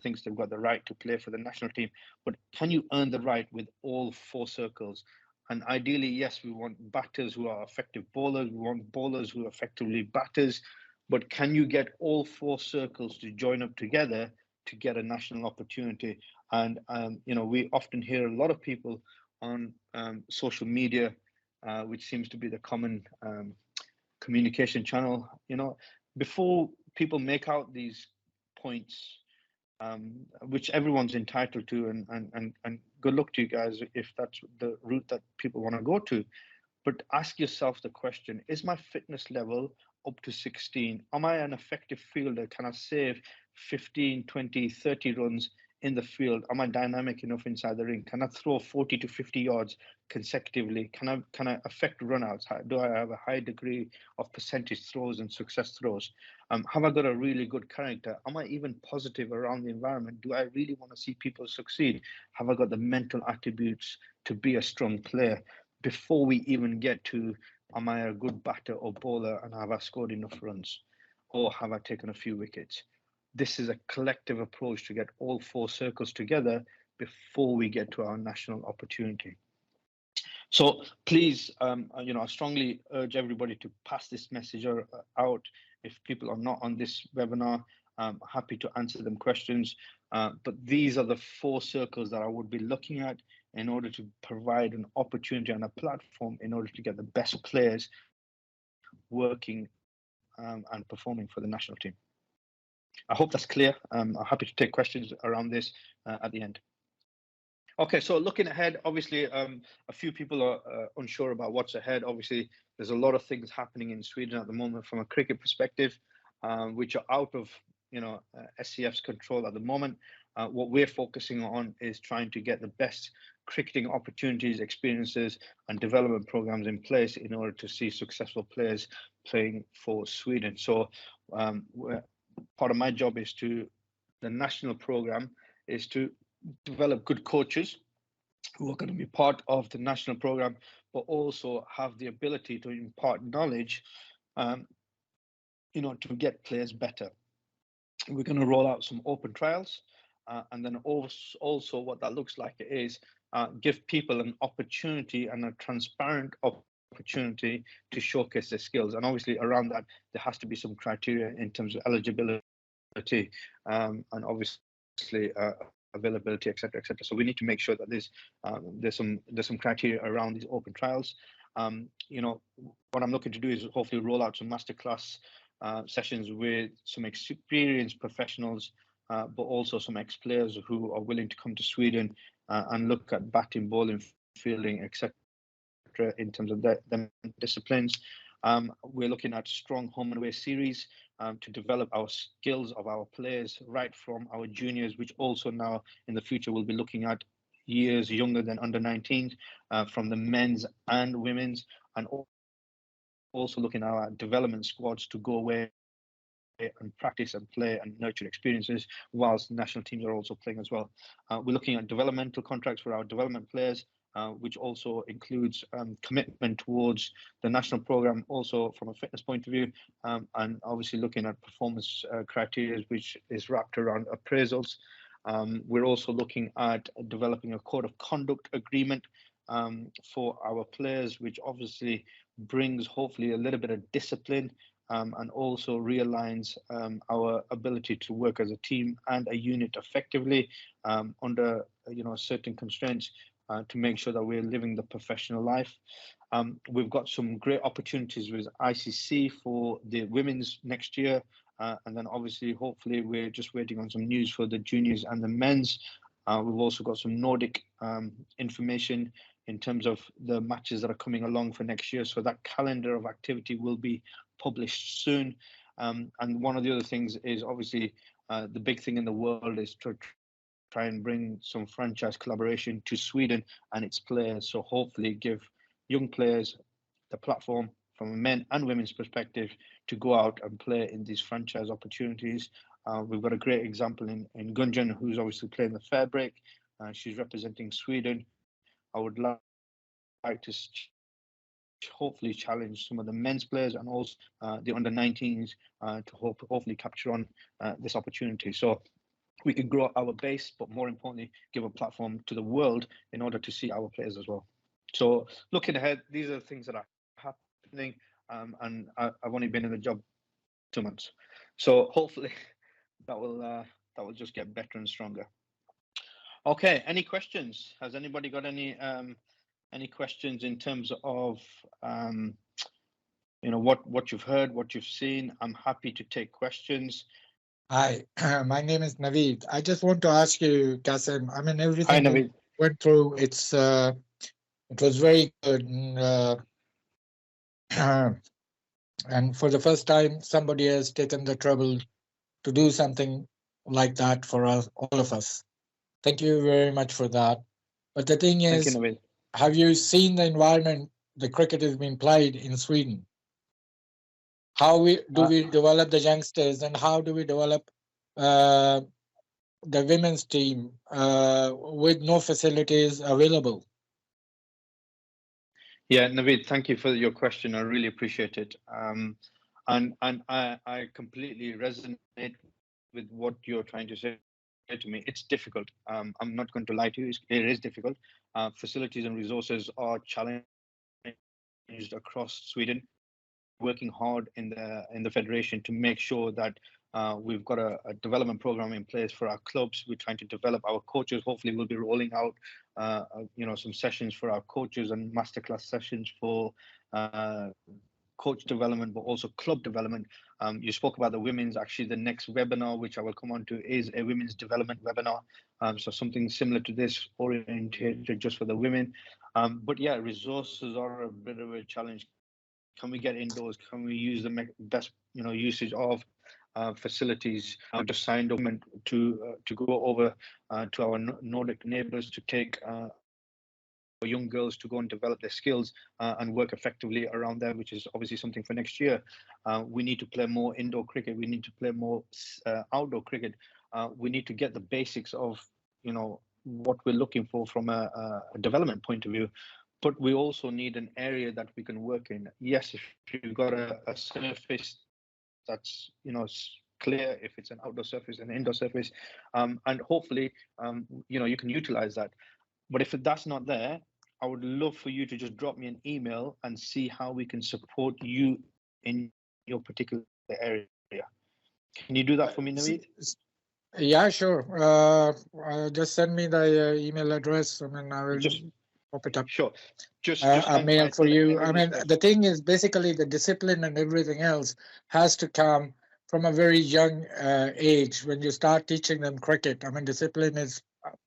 thinks they've got the right to play for the national team, but can you earn the right with all 4 circles? And ideally, yes, we want batters who are effective bowlers, we want bowlers who are effectively batters, but can you get all 4 circles to join up together to get a national opportunity? And we often hear a lot of people on social media, which seems to be the common communication channel. Before people make out these points, which everyone's entitled to, and good luck to you guys if that's the route that people want to go to. But ask yourself the question, is my fitness level up to 16? Am I an effective fielder? Can I save 15, 20, 30 runs in the field? Am I dynamic enough inside the ring? Can I throw 40 to 50 yards consecutively? Can I affect runouts? Do I have a high degree of percentage throws and success throws? Have I got a really good character? Am I even positive around the environment? Do I really want to see people succeed? Have I got the mental attributes to be a strong player? Before we even get to, am I a good batter or bowler, and have I scored enough runs, or have I taken a few wickets? This is a collective approach to get all 4 circles together before we get to our national opportunity. So please, I strongly urge everybody to pass this message out. If people are not on this webinar, I'm happy to answer them questions. But these are the 4 circles that I would be looking at in order to provide an opportunity and a platform in order to get the best players working and performing for the national team. I hope that's clear. I'm happy to take questions around this at the end. Okay, so looking ahead, obviously, a few people are unsure about what's ahead. Obviously, there's a lot of things happening in Sweden at the moment from a cricket perspective, which are out of SCF's control at the moment. What we're focusing on is trying to get the best cricketing opportunities, experiences, and development programs in place in order to see successful players playing for Sweden. So, part of my job is the national program is to develop good coaches who are going to be part of the national program, but also have the ability to impart knowledge, to get players better. We're going to roll out some open trials, and then also what that looks like is give people an opportunity and a transparent opportunity to showcase their skills. And obviously around that, there has to be some criteria in terms of eligibility, and obviously availability, etc., etc. So we need to make sure that there's some criteria around these open trials. What I'm looking to do is hopefully roll out some masterclass sessions with some experienced professionals, but also some ex-players who are willing to come to Sweden and look at batting, bowling, fielding, etc. in terms of them disciplines. We're looking at strong home and away series to develop our skills of our players right from our juniors, which also now in the future we'll be looking at years younger than under 19s, from the men's and women's, and also looking at our development squads to go away and practice and play and nurture experiences whilst the national teams are also playing as well. We're looking at developmental contracts for our development players, which also includes commitment towards the national program, also from a fitness point of view, and obviously looking at performance criteria, which is wrapped around appraisals. We're also looking at developing a code of conduct agreement for our players, which obviously brings hopefully a little bit of discipline, and also realigns our ability to work as a team and a unit effectively under certain constraints, to make sure that we're living the professional life. We've got some great opportunities with ICC for the women's next year, and then obviously hopefully we're just waiting on some news for the juniors and the men's. We've also got some Nordic information in terms of the matches that are coming along for next year, so that calendar of activity will be published soon. And one of the other things is obviously the big thing in the world is to try and bring some franchise collaboration to Sweden and its players. So hopefully give young players the platform from a men and women's perspective to go out and play in these franchise opportunities. We've got a great example in Gunjan, who's obviously playing the fair break. She's representing Sweden. I would like to hopefully challenge some of the men's players and also the under-19s to hopefully capture on this opportunity. So we can grow our base, but more importantly, give a platform to the world in order to see our players as well. So looking ahead, these are the things that are happening, and I've only been in the job 2 months. So hopefully that will just get better and stronger. Okay, any questions? Has anybody got any questions in terms of what you've heard, what you've seen? I'm happy to take questions. Hi, my name is Naveed. I just want to ask you, Kasim, I mean, everything Hi, Naveed. went through, it was very good. And for the first time, somebody has taken the trouble to do something like that for us, all of us. Thank you very much for that. But the thing is, have you seen the environment the cricket is being played in Sweden? How do we develop the youngsters, and how do we develop the women's team with no facilities available? Yeah, Naveed, thank you for your question. I really appreciate it. And I completely resonate with what you're trying to say to me. It's difficult. I'm not going to lie to you. It is difficult. Facilities and resources are challenged across Sweden. Working hard in the federation to make sure that we've got a development program in place for our clubs. We're trying to develop our coaches. Hopefully, we'll be rolling out some sessions for our coaches and masterclass sessions for coach development, but also club development. You spoke about the women's. Actually, the next webinar, which I will come on to, is a women's development webinar. So something similar to this, oriented just for the women. But yeah, resources are a bit of a challenge. Can we get indoors? Can we use the best, usage of facilities? Just signed a document to go over to our Nordic neighbours to take young girls to go and develop their skills and work effectively around there, which is obviously something for next year. We need to play more indoor cricket. We need to play more outdoor cricket. We need to get the basics of, what we're looking for from a development point of view. But we also need an area that we can work in. Yes, if you've got a surface that's, clear, if it's an outdoor surface, an indoor surface, and hopefully, you can utilize that. But if that's not there, I would love for you to just drop me an email and see how we can support you in your particular area. Can you do that for me, Naveed? Yeah, sure. Just send me the email address. I mean, I will just pop it up. Sure. Just a mail for you. I mean, the thing is basically the discipline and everything else has to come from a very young age when you start teaching them cricket. I mean, discipline is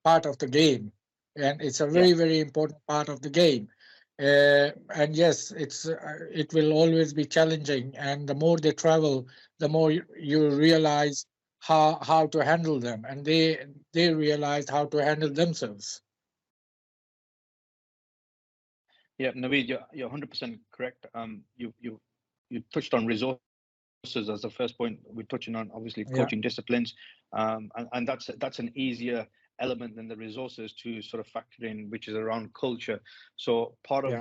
part of the game, and it's a very, very important part of the game. And yes, it will always be challenging. And the more they travel, the more you realize how to handle them, and they realize how to handle themselves. Yeah, Naveed, you're 100% correct. You touched on resources as the first point. We're touching on obviously coaching disciplines, and that's an easier element than the resources to sort of factor in, which is around culture. So part of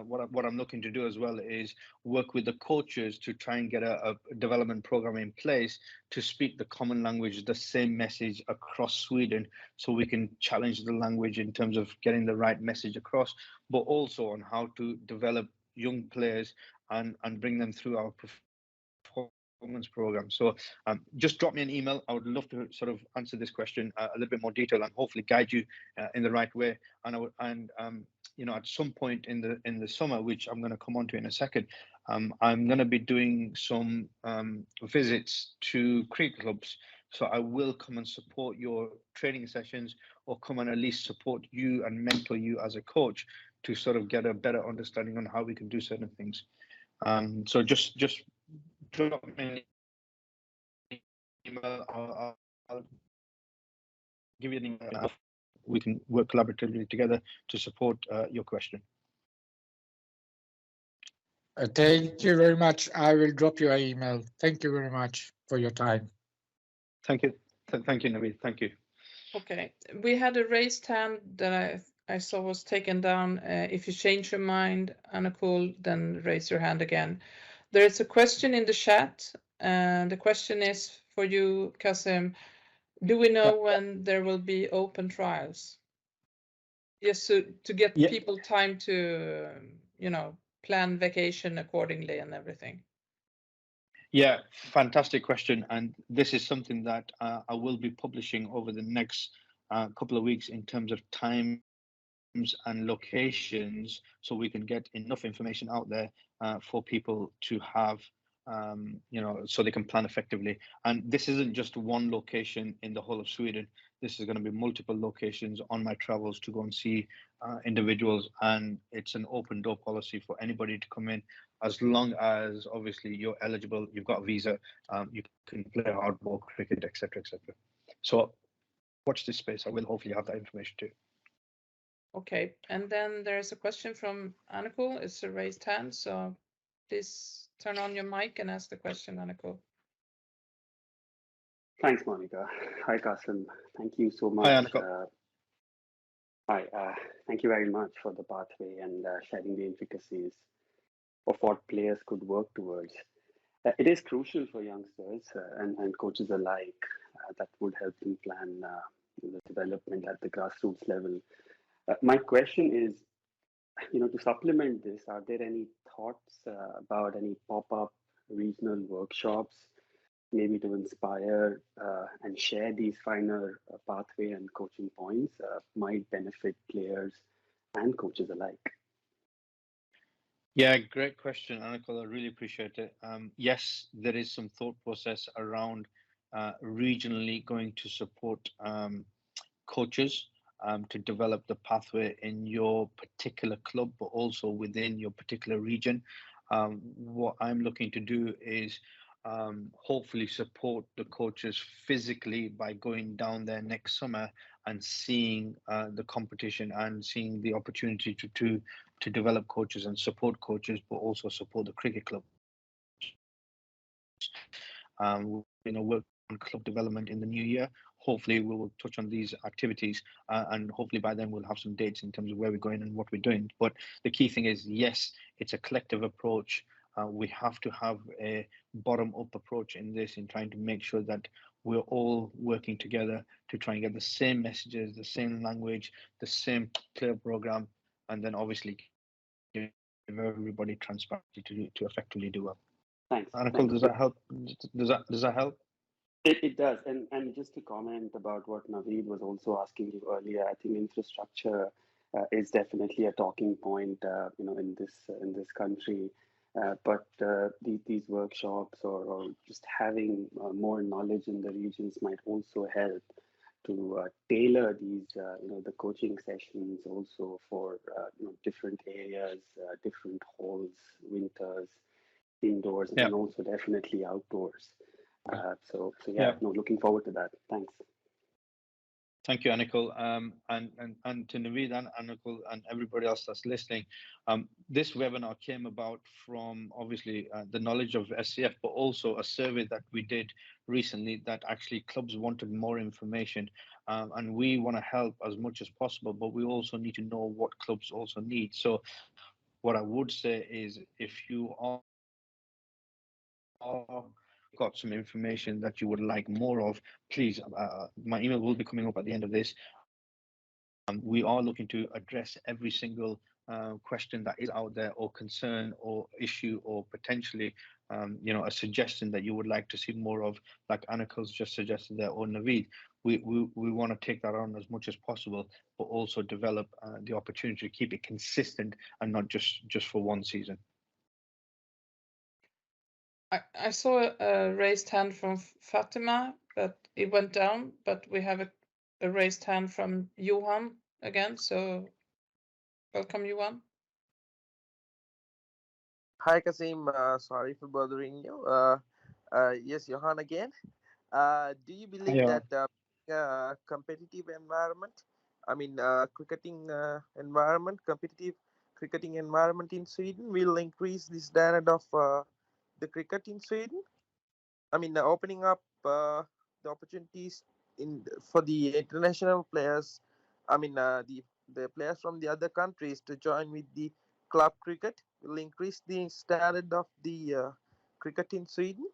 what I'm looking to do as well is work with the coaches to try and get a development program in place to speak the common language, the same message across Sweden, so we can challenge the language in terms of getting the right message across, but also on how to develop young players and bring them through our performance program. So just drop me an email. I would love to sort of answer this question a little bit more detail and hopefully guide you in the right way. And at some point in the summer, which I'm going to come on to in a second, I'm going to be doing some visits to cricket clubs. So I will come and support your training sessions, or come and at least support you and mentor you as a coach to sort of get a better understanding on how we can do certain things. So just drop me an email. I'll give you an email. We can work collaboratively together to support your question. Thank you very much. I will drop you an email. Thank you very much for your time. Thank you. Thank you, Naveed. Thank you. Okay, we had a raised hand that I saw was taken down. If you change your mind, Anukul, then raise your hand again. There is a question in the chat, and the question is for you, Kasim. Do we know when there will be open trials? Yes, so to get people time to, plan vacation accordingly and everything. Yeah, fantastic question. And this is something that I will be publishing over the next couple of weeks in terms of times and locations, so we can get enough information out there for people to have, so they can plan effectively. And this isn't just one location in the whole of Sweden. This is going to be multiple locations on my travels to go and see individuals. And it's an open door policy for anybody to come in, as long as obviously you're eligible, you've got a visa, you can play hardball cricket, etc., etc. So watch this space. I will hopefully have that information too. Okay, and then there's a question from Anukul. It's a raised hand, so please turn on your mic and ask the question, Anukul. Thanks, Monica. Hi, Kasim. Thank you so much. Hi, Anukul. Thank you very much for the pathway and sharing the intricacies of what players could work towards. It is crucial for youngsters and coaches alike that would help them plan the development at the grassroots level. My question is, to supplement this, are there any thoughts about any pop-up regional workshops, maybe to inspire and share these finer pathway and coaching points might benefit players and coaches alike? Yeah, great question, Anakul. I really appreciate it. Yes, there is some thought process around regionally going to support coaches to develop the pathway in your particular club, but also within your particular region. What I'm looking to do is hopefully support the coaches physically by going down there next summer and seeing the competition and seeing the opportunity to develop coaches and support coaches, but also support the cricket club. Work on club development in the new year. Hopefully we will touch on these activities and hopefully by then we'll have some dates in terms of where we're going and what we're doing. But the key thing is, yes, it's a collective approach. We have to have a bottom-up approach in this, in trying to make sure that we're all working together to try and get the same messages, the same language, the same clear program, and then obviously give everybody transparency to effectively do well. Thanks. Anakul, does that help? Does that help? It does. And just to comment about what Naveed was also asking you earlier, I think infrastructure is definitely a talking point, in this country. But these workshops or just having more knowledge in the regions might also help to tailor these, the coaching sessions also for different areas, different halls, winters, indoors, Yeah. and also definitely outdoors. So Yeah. looking forward to that. Thanks. Thank you, Anakul, and to Naveed and Anakul and everybody else that's listening. This webinar came about from obviously the knowledge of SCF, but also a survey that we did recently that actually clubs wanted more information, and we want to help as much as possible, but we also need to know what clubs also need. So what I would say is, if you are got some information that you would like more of, please, my email will be coming up at the end of this. We are looking to address every single question that is out there, or concern or issue, or potentially a suggestion that you would like to see more of, like Anakul's just suggested there, or Naveed. We want to take that on as much as possible, but also develop the opportunity to keep it consistent and not just for one season. I saw a raised hand from Fatima, but it went down. But we have a raised hand from Johan again. So welcome, Johan. Hi, Kasim. Sorry for bothering you. Yes, Johan again. Do you believe that competitive environment, cricketing environment, competitive cricketing environment in Sweden will increase the standard of the cricket in Sweden? Opening up the opportunities for the international players. The players from the other countries to join with the club cricket will increase the standard of the cricket in Sweden.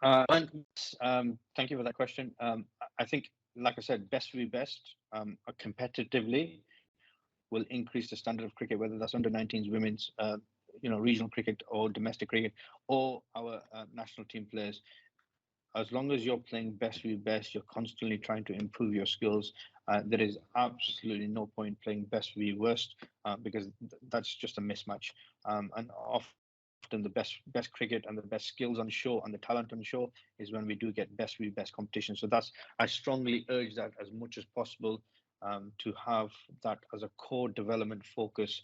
Thank you for that question. I think, like I said, best v best competitively will increase the standard of cricket, whether that's under 19s, women's, regional cricket, or domestic cricket, or our national team players. As long as you're playing best v best, you're constantly trying to improve your skills. There is absolutely no point playing best v worst because that's just a mismatch. And often the best cricket and the best skills on show and the talent on show is when we do get best v best competition. So I strongly urge that as much as possible, to have that as a core development focus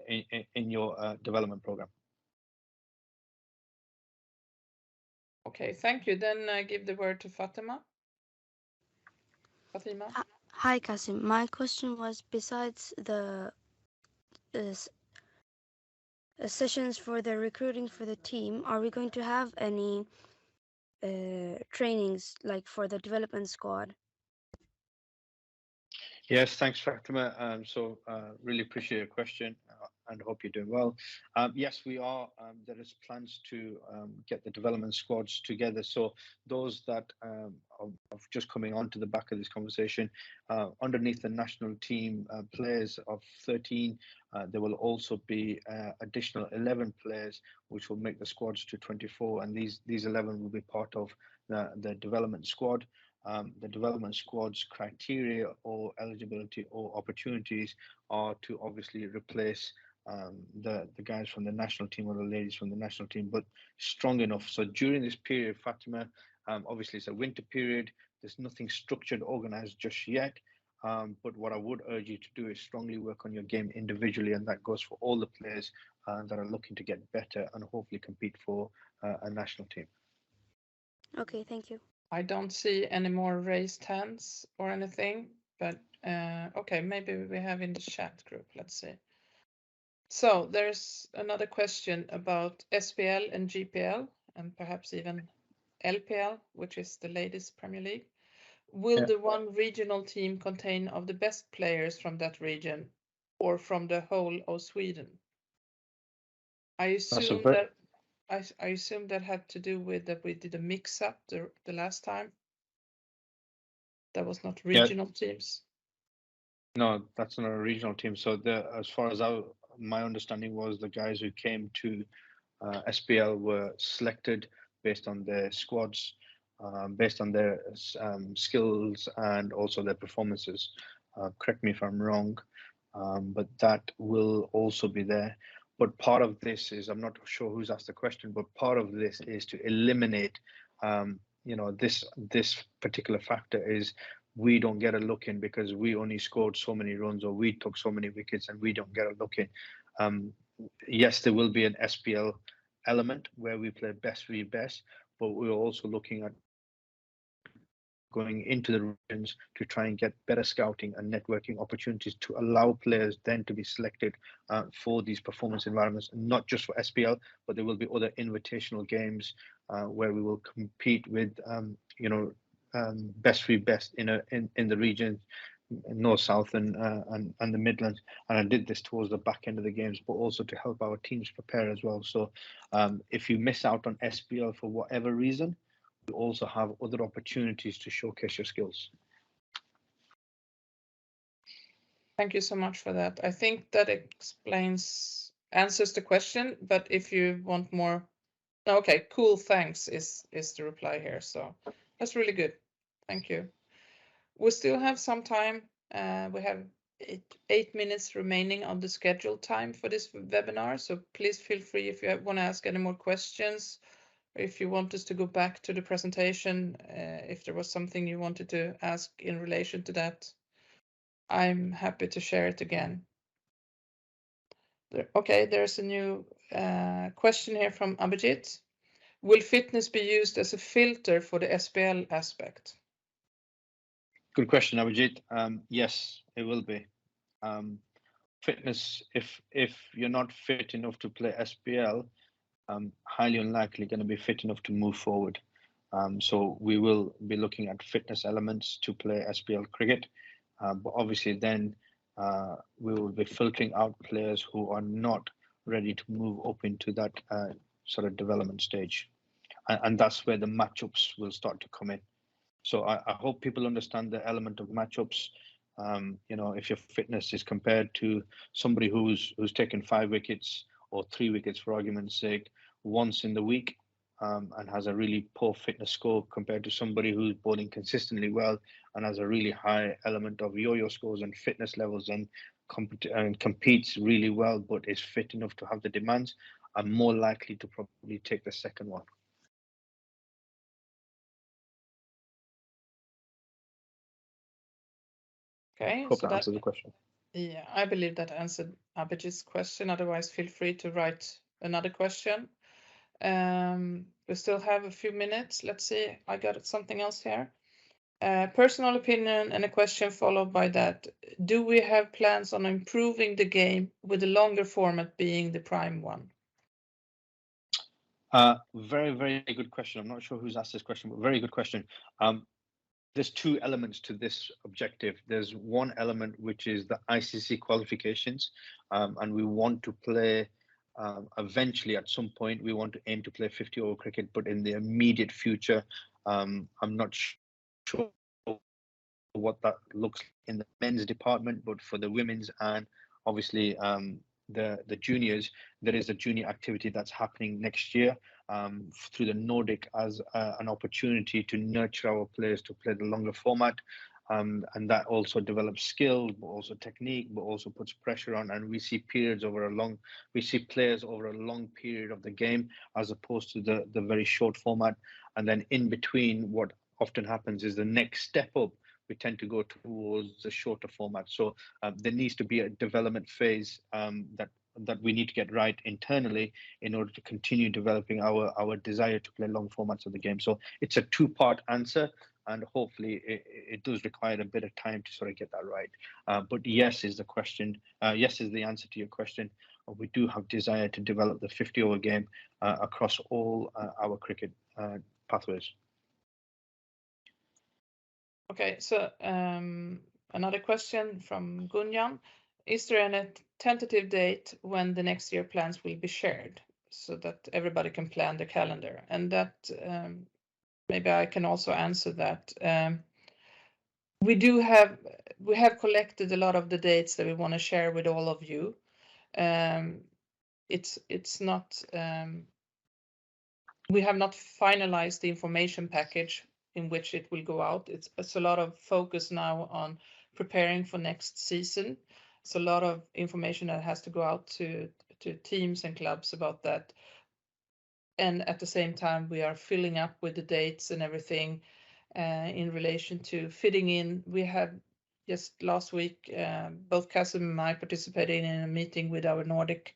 in your development program. Okay, thank you. Then I give the word to Fatima. Fatima. Hi, Kasim. My question was, besides the sessions for the recruiting for the team, are we going to have any trainings like for the development squad? Yes, thanks, Fatima. Really appreciate your question and hope you're doing well. Yes, we are. There is plans to get the development squads together. So those that are just coming onto the back of this conversation, underneath the national team players of 13, there will also be additional 11 players, which will make the squads to 24. And these 11 will be part of the development squad. the development squad's criteria or eligibility or opportunities are to obviously replace the guys from the national team or the ladies from the national team, but strong enough. So during this period, Fatima, obviously it's a winter period. There's nothing structured, organized just yet. But what I would urge you to do is strongly work on your game individually, and that goes for all the players that are looking to get better and hopefully compete for a national team. Okay, thank you. I don't see any more raised hands or anything, but okay, maybe we have in the chat group. Let's see. So there's another question about SPL and GPL, and perhaps even LPL, which is the ladies' Premier League. Will the one regional team contain of the best players from that region or from the whole of Sweden? I assume that had to do with that we did a mix up the last time. That was not regional teams. No, that's not a regional team. So as far as my understanding was, the guys who came to SPL were selected based on their squads, based on their skills and also their performances. Correct me if I'm wrong, but that will also be there. But part of this is, I'm not sure who's asked the question, but part of this is to eliminate, this particular factor is we don't get a look in because we only scored so many runs or we took so many wickets and we don't get a look in. Yes, there will be an SPL element where we play best v best, but we're also looking at going into the regions to try and get better scouting and networking opportunities to allow players then to be selected for these performance environments, not just for SPL, but there will be other invitational games where we will compete with, best v best in the region, North, South, and the Midlands. And I did this towards the back end of the games, but also to help our teams prepare as well. So if you miss out on SPL for whatever reason, you also have other opportunities to showcase your skills. Thank you so much for that. I think that answers the question, but if you want more, okay, cool, thanks is the reply here. So that's really good. Thank you. We still have some time. We have 8 minutes remaining on the scheduled time for this webinar. So please feel free if you want to ask any more questions, or if you want us to go back to the presentation, if there was something you wanted to ask in relation to that, I'm happy to share it again. Okay, there's a new question here from Abhijit. Will fitness be used as a filter for the SPL aspect? Good question, Abhijit. Yes, it will be. Fitness, if you're not fit enough to play SPL, highly unlikely going to be fit enough to move forward. So we will be looking at fitness elements to play SPL cricket, but obviously then we will be filtering out players who are not ready to move up into that sort of development stage, and that's where the matchups will start to come in. So I hope people understand the element of matchups. If your fitness is compared to somebody who's taken 5 wickets or 3 wickets, for argument's sake, once in the week, and has a really poor fitness score compared to somebody who's bowling consistently well and has a really high element of yo-yo scores and fitness levels and competes really well, but is fit enough to have the demands, are more likely to probably take the second one. Okay, Hope that answers the question. Yeah, I believe that answered Abhijit's question. Otherwise, feel free to write another question. We still have a few minutes. Let's see. I got something else here. Personal opinion and a question followed by that. Do we have plans on improving the game with the longer format being the prime one? Very, very good question. I'm not sure who's asked this question, but very good question. There's 2 elements to this objective. There's one element, which is the ICC qualifications, and we want to play, eventually at some point, we want to aim to play 50-over cricket, but in the immediate future, I'm not sure what that looks like in the men's department, but for the women's and obviously the juniors, there is a junior activity that's happening next year, through the Nordic as an opportunity to nurture our players to play the longer format. And that also develops skill, but also technique, but also puts pressure on. And we see players over a long period of the game, as opposed to the very short format. And then in between, what often happens is the next step up, we tend to go towards the shorter format. So there needs to be a development phase that we need to get right internally in order to continue developing our desire to play long formats of the game. So it's a two-part answer, and hopefully it does require a bit of time to sort of get that right. But yes is the question. Yes is the answer to your question. We do have desire to develop the 50-over game across all our cricket pathways. Okay, so another question from Gunjan. Is there a tentative date when the next year plans will be shared so that everybody can plan the calendar? And that maybe I can also answer that. We have collected a lot of the dates that we want to share with all of you. It's not we have not finalized the information package in which it will go out. It's a lot of focus now on preparing for next season. It's a lot of information that has to go out to teams and clubs about that. And at the same time, we are filling up with the dates and everything in relation to fitting in. We had just last week, both Kasim and I participated in a meeting with our Nordic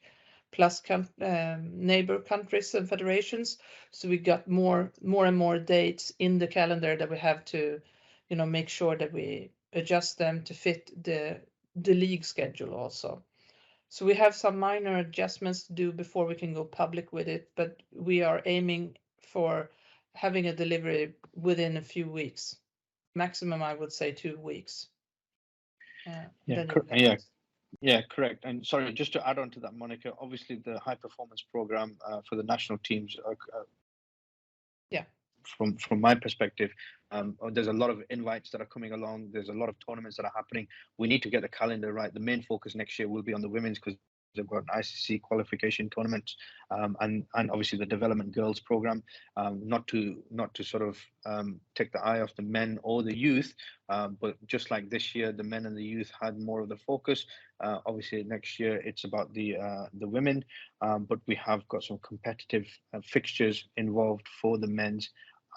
plus neighbor countries and federations. So we got more and more dates in the calendar that we have to, make sure that we adjust them to fit the league schedule also. So we have some minor adjustments to do before we can go public with it, but we are aiming for having a delivery within a few weeks. Maximum, I would say 2 weeks. Yeah, correct. And sorry, just to add on to that, Monica, obviously the high performance program for the national teams from my perspective, there's a lot of invites that are coming along. There's a lot of tournaments that are happening. We need to get the calendar right. The main focus next year will be on the women's, because they've got an ICC qualification tournament, and obviously the development girls program, not to sort of take the eye off the men or the youth, but just like this year the men and the youth had more of the focus. Obviously next year it's about the women, but we have got some competitive fixtures involved for the men's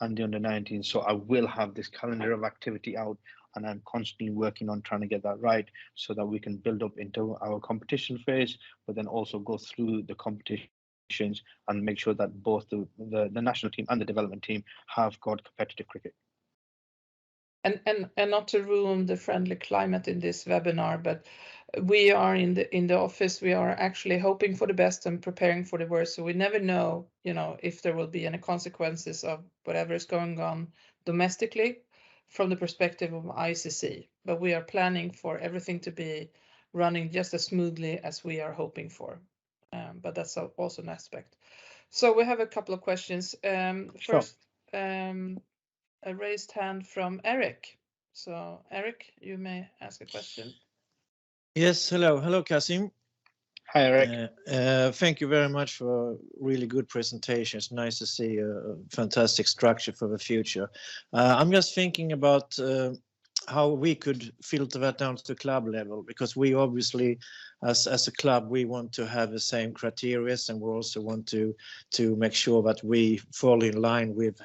and the under-19. So I will have this calendar of activity out, and I'm constantly working on trying to get that right so that we can build up into our competition phase, but then also go through the competitions and make sure that both the national team and the development team have got competitive cricket. And not to ruin the friendly climate in this webinar, but we are in the office, we are actually hoping for the best and preparing for the worst. So we never know, if there will be any consequences of whatever is going on domestically from the perspective of ICC. But we are planning for everything to be running just as smoothly as we are hoping for. But that's also an aspect. So we have a couple of questions. First, a raised hand from Eric. So Eric, you may ask a question. Yes, hello Kasim. Hi Eric. Thank you very much for a really good presentation. It's nice to see a fantastic structure for the future. I'm just thinking about how we could filter that down to the club level, because we obviously as a club we want to have the same criteria, and we also want to make sure that we fall in line with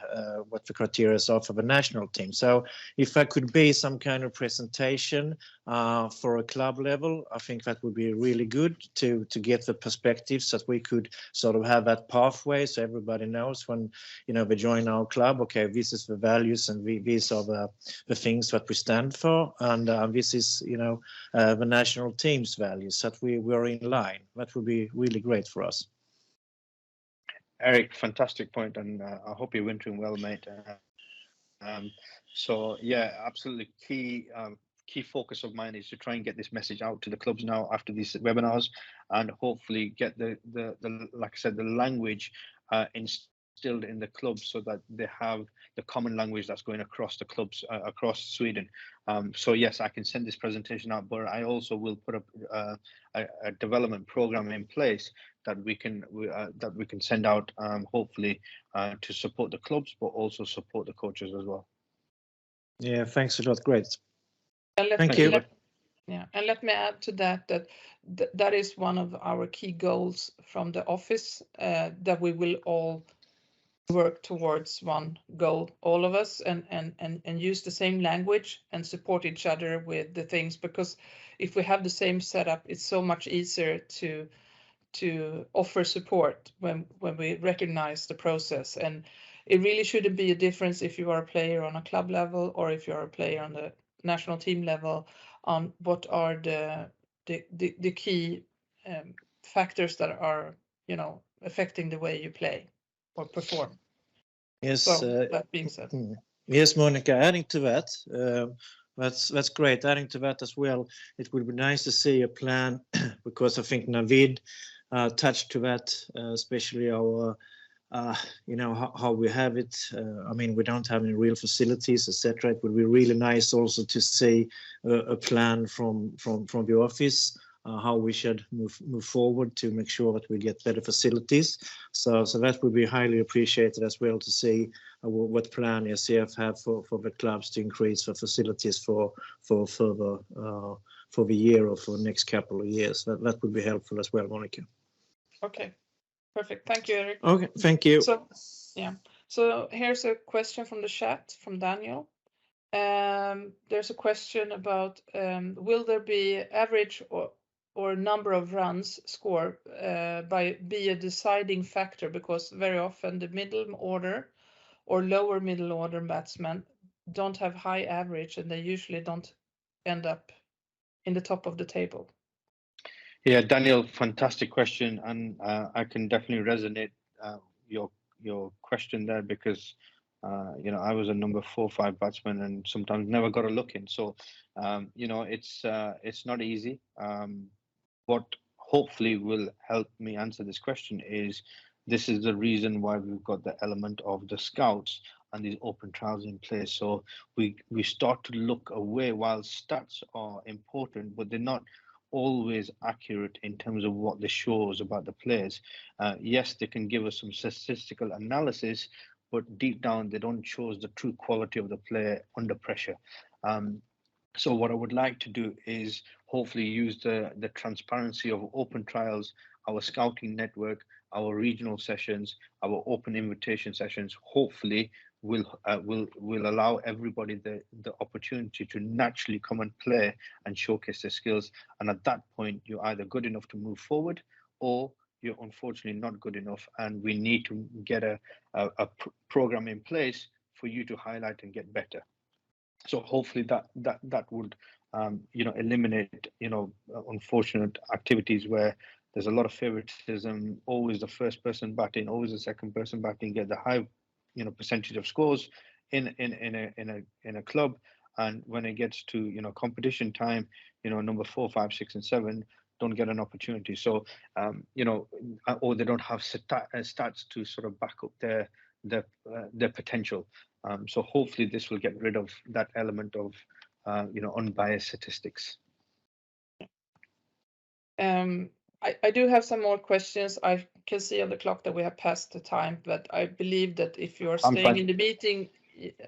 what the criteria are for the national team. So if that could be some kind of presentation for a club level, I think that would be really good to get the perspectives, that we could sort of have that pathway so everybody knows when they join our club, okay, this is the values and these are the things that we stand for, and this is the national team's values, that we are in line. That would be really great for us. Eric, fantastic point, and I hope you're wintering well, mate. So yeah, absolutely key focus of mine is to try and get this message out to the clubs now after these webinars, and hopefully get the like I said, the language instilled in the clubs so that they have the common language that's going across the clubs across Sweden. So yes, I can send this presentation out, but I also will put up a development program in place that we can send out, hopefully, to support the clubs, but also support the coaches as well. Yeah, thanks a lot. Great. Thank you. And let me add to that that is one of our key goals from the office, that we will all work towards one goal, all of us, and use the same language and support each other with the things, because if we have the same setup, it's so much easier to offer support when we recognize the process. And it really shouldn't be a difference if you are a player on a club level or if you're a player on the national team level, on what are the key factors that are, you know, affecting the way you play or perform. Yes. So that being said. Yes, Monica, adding to that, that's great. Adding to that as well, it would be nice to see a plan because I think Navid touched to that, especially our, you know, how we have it. I mean, we don't have any real facilities, etc. It would be really nice also to see a plan from the office, how we should move forward to make sure that we get better facilities. So that would be highly appreciated as well, to see what plan SCF have for the clubs to increase the facilities for further for the year or for the next couple of years. That would be helpful as well, Monica. Okay, perfect. Thank you, Eric. Okay, thank you. So yeah, so here's a question from the chat from Daniel. There's a question about will there be average or number of runs score be a deciding factor, because very often the middle order or lower middle order batsmen don't have high average, and they usually don't end up in the top of the table. Yeah, Daniel, fantastic question, and I can definitely resonate your question there, because you know, I was a number 4 or 5 batsman and sometimes never got a look in. So you know, it's not easy. What hopefully will help me answer this question is, this is the reason why we've got the element of the scouts and these open trials in place. So we start to look away. While stats are important, but they're not always accurate in terms of what they shows about the players. Yes, they can give us some statistical analysis, but deep down they don't show us the true quality of the player under pressure. So what I would like to do is hopefully use the transparency of open trials, our scouting network, our regional sessions, our open invitation sessions. Hopefully will allow everybody the opportunity to naturally come and play and showcase their skills. And at that point, you're either good enough to move forward, or you're unfortunately not good enough, and we need to get a program in place for you to highlight and get better. So hopefully that would you know, eliminate, you know, unfortunate activities where there's a lot of favoritism, always the first person batting, always the second person batting, get the high, you know, percentage of scores in a club, and when it gets to, you know, competition time, you know, number 4, 5, 6, and 7 don't get an opportunity. So you know, or they don't have stats to sort of back up their potential. So hopefully this will get rid of that element of you know, unbiased statistics. I do have some more questions. I can see on the clock that we have passed the time, but I believe that if you are staying in the meeting,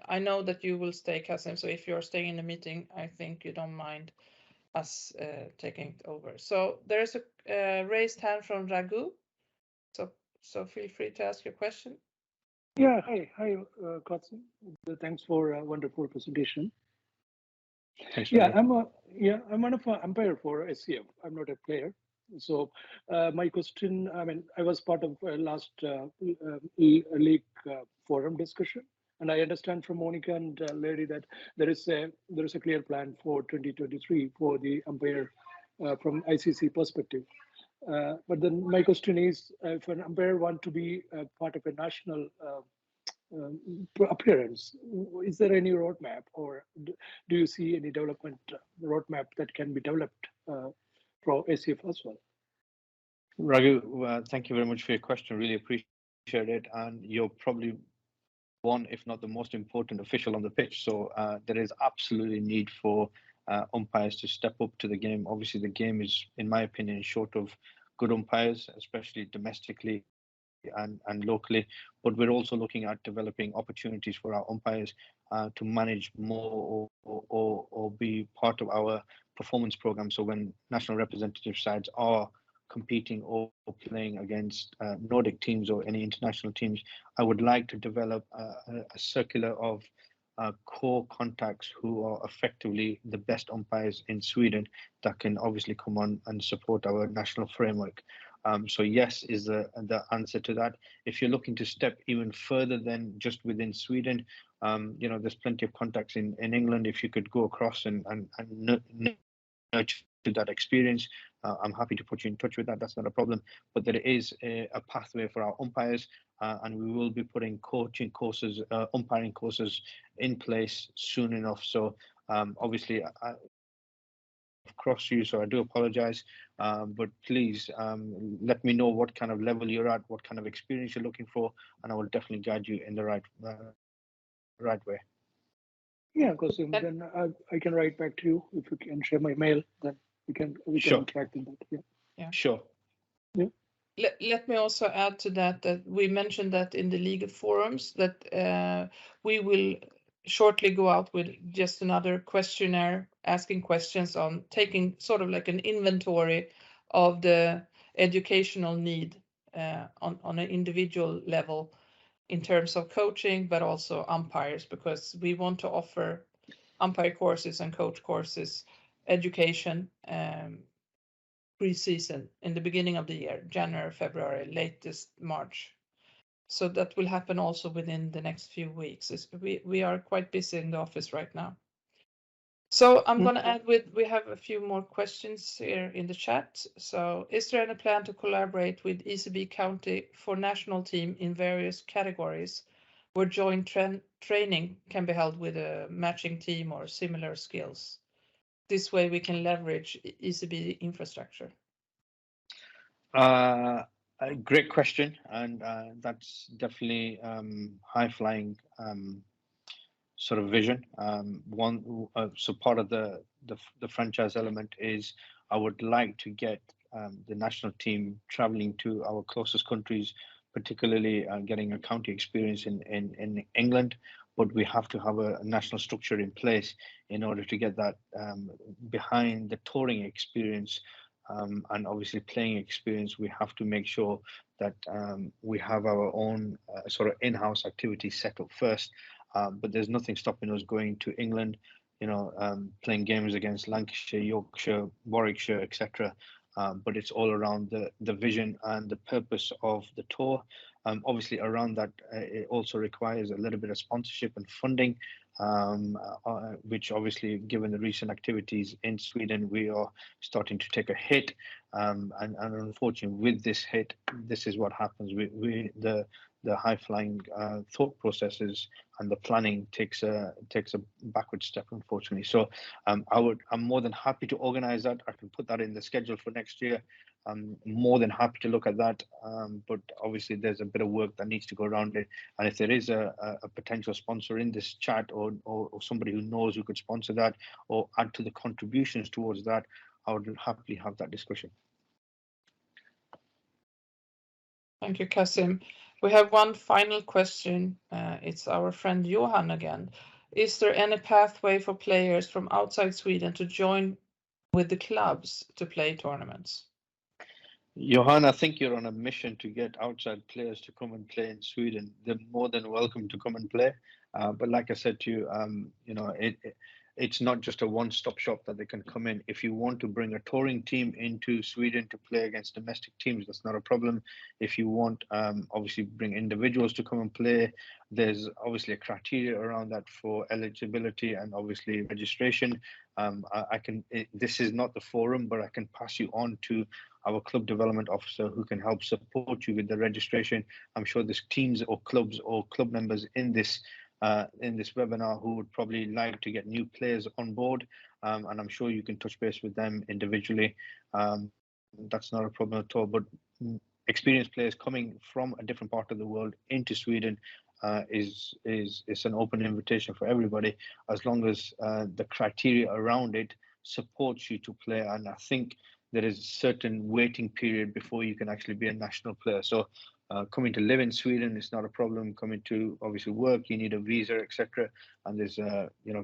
I know that you will stay, Kasim. So if you are staying in the meeting, I think you don't mind us taking it over. So there is a raised hand from Raghu. So feel free to ask your question. Yeah, hi, Kasim. Thanks for a wonderful presentation. Thanks, yeah, I'm one of an umpire for SCF. I'm not a player. So my question, I mean, I was part of last league forum discussion, and I understand from Monica and Lady that there is a clear plan for 2023 for the umpire from ICC perspective. But then my question is, if an umpire want to be part of a national appearance, is there any roadmap, or do you see any development roadmap that can be developed for SCF as well? Raghu, thank you very much for your question. Really appreciate it, and you're probably one, if not the most important official on the pitch. So there is absolutely need for umpires to step up to the game. Obviously, the game is, in my opinion, short of good umpires, especially domestically and locally. But we're also looking at developing opportunities for our umpires to manage more or be part of our performance program. So when national representative sides are competing or playing against Nordic teams or any international teams, I would like to develop a circular of core contacts who are effectively the best umpires in Sweden that can obviously come on and support our national framework. So yes is the answer to that. If you're looking to step even further than just within Sweden, there's plenty of contacts in England. If you could go across and nurture that experience, I'm happy to put you in touch with that. That's not a problem. But there is a pathway for our umpires, and we will be putting coaching courses, umpiring courses in place soon enough. So obviously, cross you, so I do apologize, but please let me know what kind of level you're at, what kind of experience you're looking for, and I will definitely guide you in the right way. Yeah, Qasim, then I can write back to you. If you can share my mail, then we can Sure. interact in that. Yeah. Sure. Yeah. Let me also add to that we mentioned that in the legal forums that we will shortly go out with just another questionnaire asking questions on taking sort of like an inventory of the educational need on an individual level in terms of coaching, but also umpires, because we want to offer umpire courses and coach courses, education, pre-season in the beginning of the year, January, February, latest March. So that will happen also within the next few weeks. We are quite busy in the office right now. So I'm going to add we have a few more questions here in the chat. So is there any plan to collaborate with ECB County for national team in various categories where joint training can be held with a matching team or similar skills? This way we can leverage ECB infrastructure. A great question, and that's definitely high-flying sort of vision. So part of the franchise element is I would like to get the national team traveling to our closest countries, particularly getting a county experience in England. But we have to have a national structure in place in order to get that behind the touring experience. And obviously playing experience, we have to make sure that we have our own sort of in-house activity set up first. But there's nothing stopping us going to England, playing games against Lancashire, Yorkshire, Warwickshire, etc. But it's all around the vision and the purpose of the tour. Obviously, around that, it also requires a little bit of sponsorship and funding, which obviously, given the recent activities in Sweden, we are starting to take a hit. And unfortunately, with this hit, this is what happens. The high-flying thought processes and the planning takes a backward step, unfortunately. So I'm more than happy to organize that. I can put that in the schedule for next year. I'm more than happy to look at that. But obviously there's a bit of work that needs to go around it. And if there is a potential sponsor in this chat or somebody who knows who could sponsor that or add to the contributions towards that, I would happily have that discussion. Thank you, Qasim. We have one final question. It's our friend Johan again. Is there any pathway for players from outside Sweden to join with the clubs to play tournaments? Johan, I think you're on a mission to get outside players to come and play in Sweden. They're more than welcome to come and play. But like I said to you, it's not just a one-stop shop that they can come in. If you want to bring a touring team into Sweden to play against domestic teams, that's not a problem. If you want, obviously, bring individuals to come and play, there's obviously a criteria around that for eligibility and obviously registration. This is not the forum, but I can pass you on to our club development officer who can help support you with the registration. I'm sure there's teams or clubs or club members in this webinar who would probably like to get new players on board, and I'm sure you can touch base with them individually. That's not a problem at all. But experienced players coming from a different part of the world into Sweden is an open invitation for everybody, as long as the criteria around it supports you to play. And I think there is a certain waiting period before you can actually be a national player. So coming to live in Sweden is not a problem. Coming to obviously work, you need a visa, etc. And there's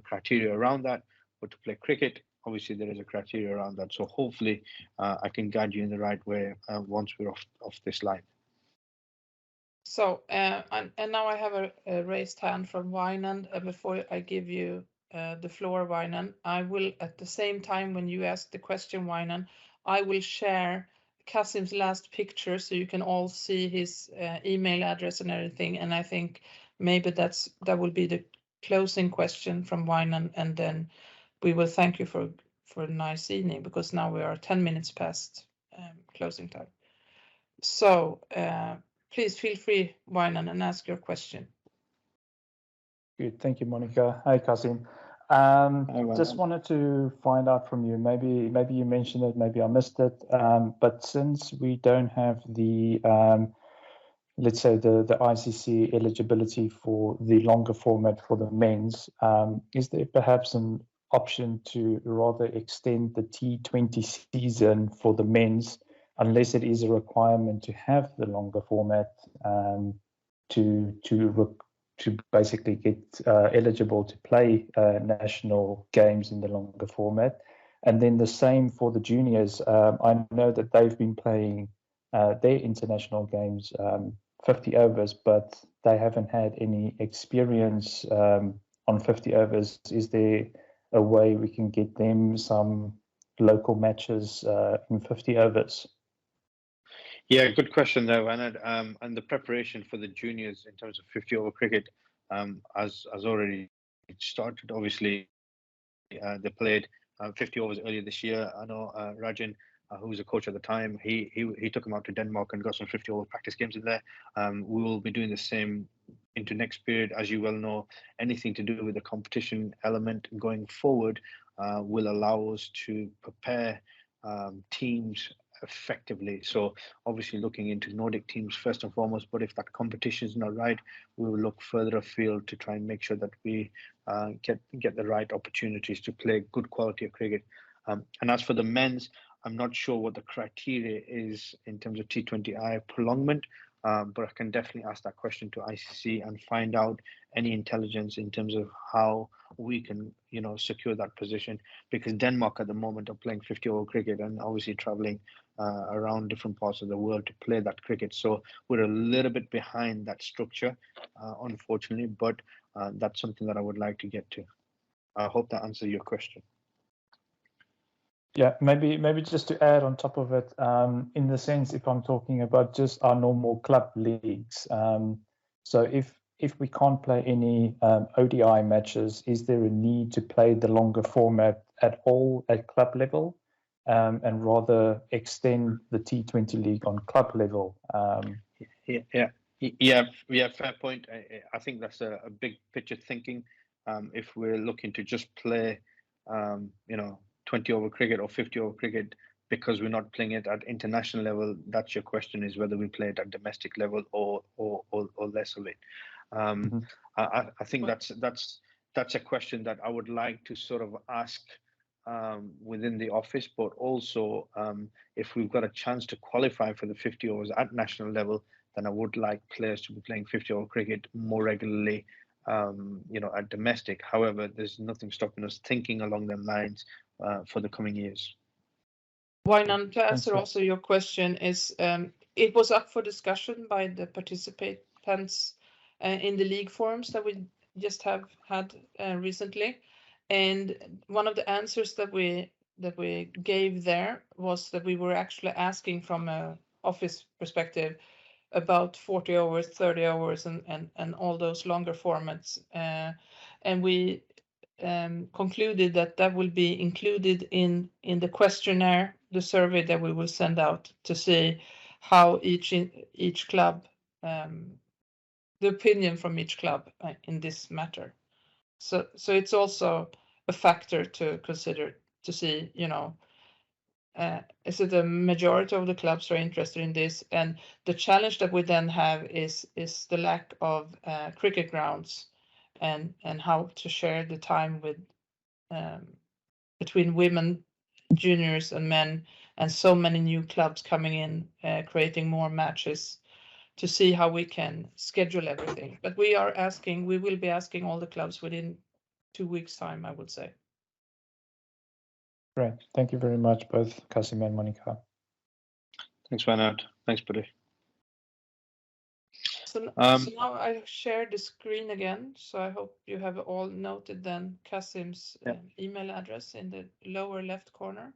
criteria around that. But to play cricket, obviously there is a criteria around that. So hopefully I can guide you in the right way once we're off this line. So and now I have a raised hand from Wynan. Before I give you the floor, Wynan, I will, at the same time when you ask the question, Wynan, I will share Kasim's last picture so you can all see his email address and everything. And I think maybe that will be the closing question from Wynan, and then we will thank you for a nice evening, because now we are 10 minutes past closing time. So please feel free, Wynan, and ask your question. Good, thank you, Monica. Hi, Kasim. Just wanted to find out from you, maybe you mentioned it, maybe I missed it, but since we don't have the, let's say the ICC eligibility for the longer format for the men's, is there perhaps an option to rather extend the T20 season for the men's, unless it is a requirement to have the longer format to basically get eligible to play national games in the longer format? And then the same for the juniors. I know that they've been playing their international games 50 overs, but they haven't had any experience on 50 overs. Is there a way we can get them some local matches in 50 overs? Yeah, good question there, Leonard. And the preparation for the juniors in terms of 50 over cricket has already started. Obviously, they played 50 overs earlier this year. I know Rajan, who was a coach at the time, he took them out to Denmark and got some 50 over practice games in there. We will be doing the same into next period. As you well know, anything to do with the competition element going forward will allow us to prepare teams effectively. So obviously looking into Nordic teams first and foremost, but if that competition is not right, we will look further afield to try and make sure that we get the right opportunities to play good quality of cricket. And as for the men's, I'm not sure what the criteria is in terms of T20I prolongment, but I can definitely ask that question to ICC and find out any intelligence in terms of how we can, secure that position, because Denmark at the moment are playing 50 over cricket and obviously traveling around different parts of the world to play that cricket. So we're a little bit behind that structure, unfortunately, but that's something that I would like to get to. I hope that answers your question. Yeah, maybe just to add on top of it, in the sense, if I'm talking about just our normal club leagues, so if we can't play any ODI matches, is there a need to play the longer format at all at club level, and rather extend the T20 league on club level? Yeah, fair point. I think that's a big picture thinking. If we're looking to just play, 20 over cricket or 50 over cricket because we're not playing it at international level, that's your question, is whether we play it at domestic level or less of it. I think that's a question that I would like to sort of ask within the office, but also if we've got a chance to qualify for the 50 overs at national level, then I would like players to be playing 50 over cricket more regularly, at domestic. However, there's nothing stopping us thinking along them lines for the coming years. Wynan, to answer also your question, is it was up for discussion by the participants in the league forums that we just have had recently, and one of the answers that we gave there was that we were actually asking from an office perspective about 40 hours, 30 hours, and all those longer formats, and we concluded that will be included in the questionnaire, the survey that we will send out to see how each club, the opinion from each club in this matter. So it's also a factor to consider, to see, is it a majority of the clubs are interested in this? And the challenge that we then have is the lack of cricket grounds and how to share the time with between women, juniors and men, and so many new clubs coming in, creating more matches to see how we can schedule everything. But we will be asking all the clubs within 2 weeks' time, I would say. Great. Thank you very much, both Kasim and Monica. Thanks, Bernard. Thanks, buddy. So now I share the screen again. So I hope you have all noted then Kasim's email address in the lower left corner.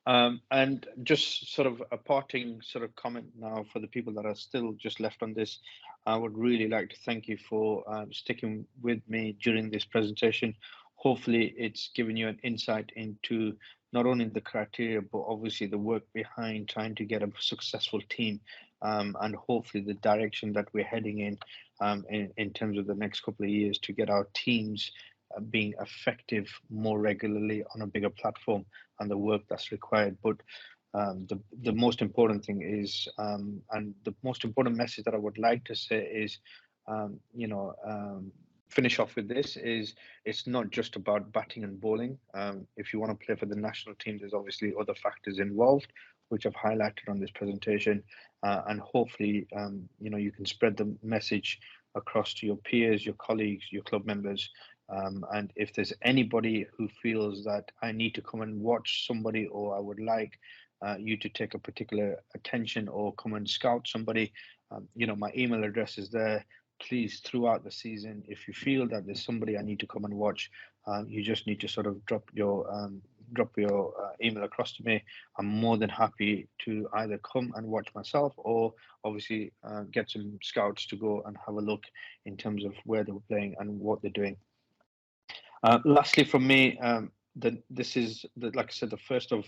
And just sort of a parting sort of comment now for the people that are still just left on this. I would really like to thank you for sticking with me during this presentation. Hopefully it's given you an insight into not only the criteria, but obviously the work behind trying to get a successful team, and hopefully the direction that we're heading in terms of the next couple of years to get our teams being effective more regularly on a bigger platform, and the work that's required. But the most important thing is, and the most important message that I would like to say is, finish off with this is, it's not just about batting and bowling. If you want to play for the national team, there's obviously other factors involved, which I've highlighted on this presentation, and hopefully, you can spread the message across to your peers, your colleagues, your club members. And if there's anybody who feels that I need to come and watch somebody, or I would like you to take a particular attention or come and scout somebody, my email address is there. Please, throughout the season, if you feel that there's somebody I need to come and watch, you just need to sort of drop your email across to me. I'm more than happy to either come and watch myself, or obviously get some scouts to go and have a look in terms of where they were playing and what they're doing. Lastly, from me, this is like I said, the first of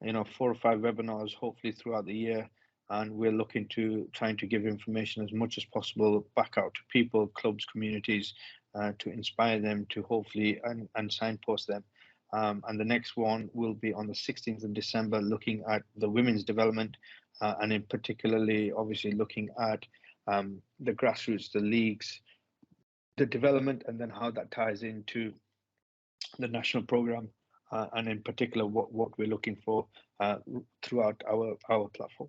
4 or 5 webinars, hopefully throughout the year, and we're looking to trying to give information as much as possible back out to people, clubs, communities, to inspire them to hopefully and signpost them. And the next one will be on the 16th of December, looking at the women's development, and in particularly, obviously, looking at the grassroots, the leagues, the development, and then how that ties into the national program, and in particular what we're looking for throughout our platform.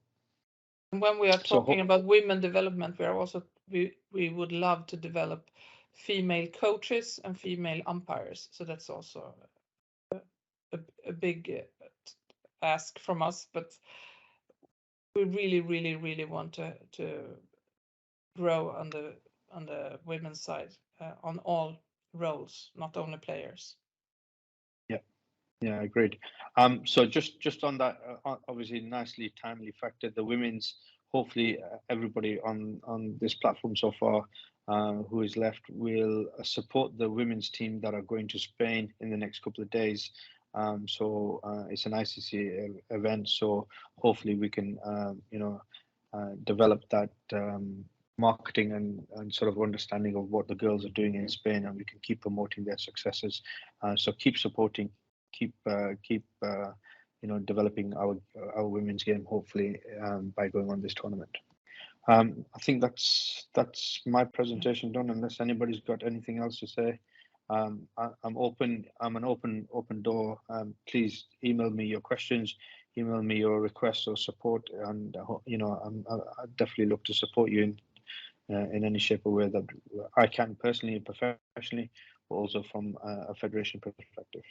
When we are talking about women development, we would love to develop female coaches and female umpires. So that's also a big ask from us, but we really want to grow on the women's side, on all roles, not only players. Yeah, agreed. So just on that, obviously nicely timely factor, the women's, hopefully everybody on this platform so far who is left will support the women's team that are going to Spain in the next couple of days. So it's an ICC event, so hopefully we can develop that marketing and sort of understanding of what the girls are doing in Spain, and we can keep promoting their successes. So keep supporting, keep developing our women's game, hopefully by going on this tournament. I think that's my presentation done, unless anybody's got anything else to say. I'm open. I'm an open door. Please email me your questions, email me your requests or support, and I'd definitely look to support you in any shape or way that I can, personally and professionally, but also from a federation perspective.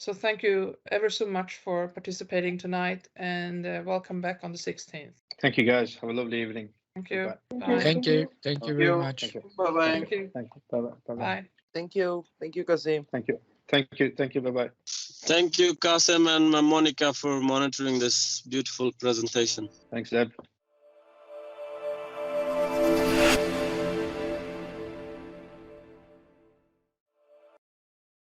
So thank you ever so much for participating tonight, and welcome back on the 16th. Thank you, guys. Have a lovely evening. Thank you. Bye. Thank you. Thank you very much. Bye-bye. Thank you. Thank you. Bye-bye. Bye. Thank you. Thank you, Kasim. Thank you. Thank you. Thank you. Bye-bye. Thank you, Kasim and Monica, for monitoring this beautiful presentation. Thanks, Deb.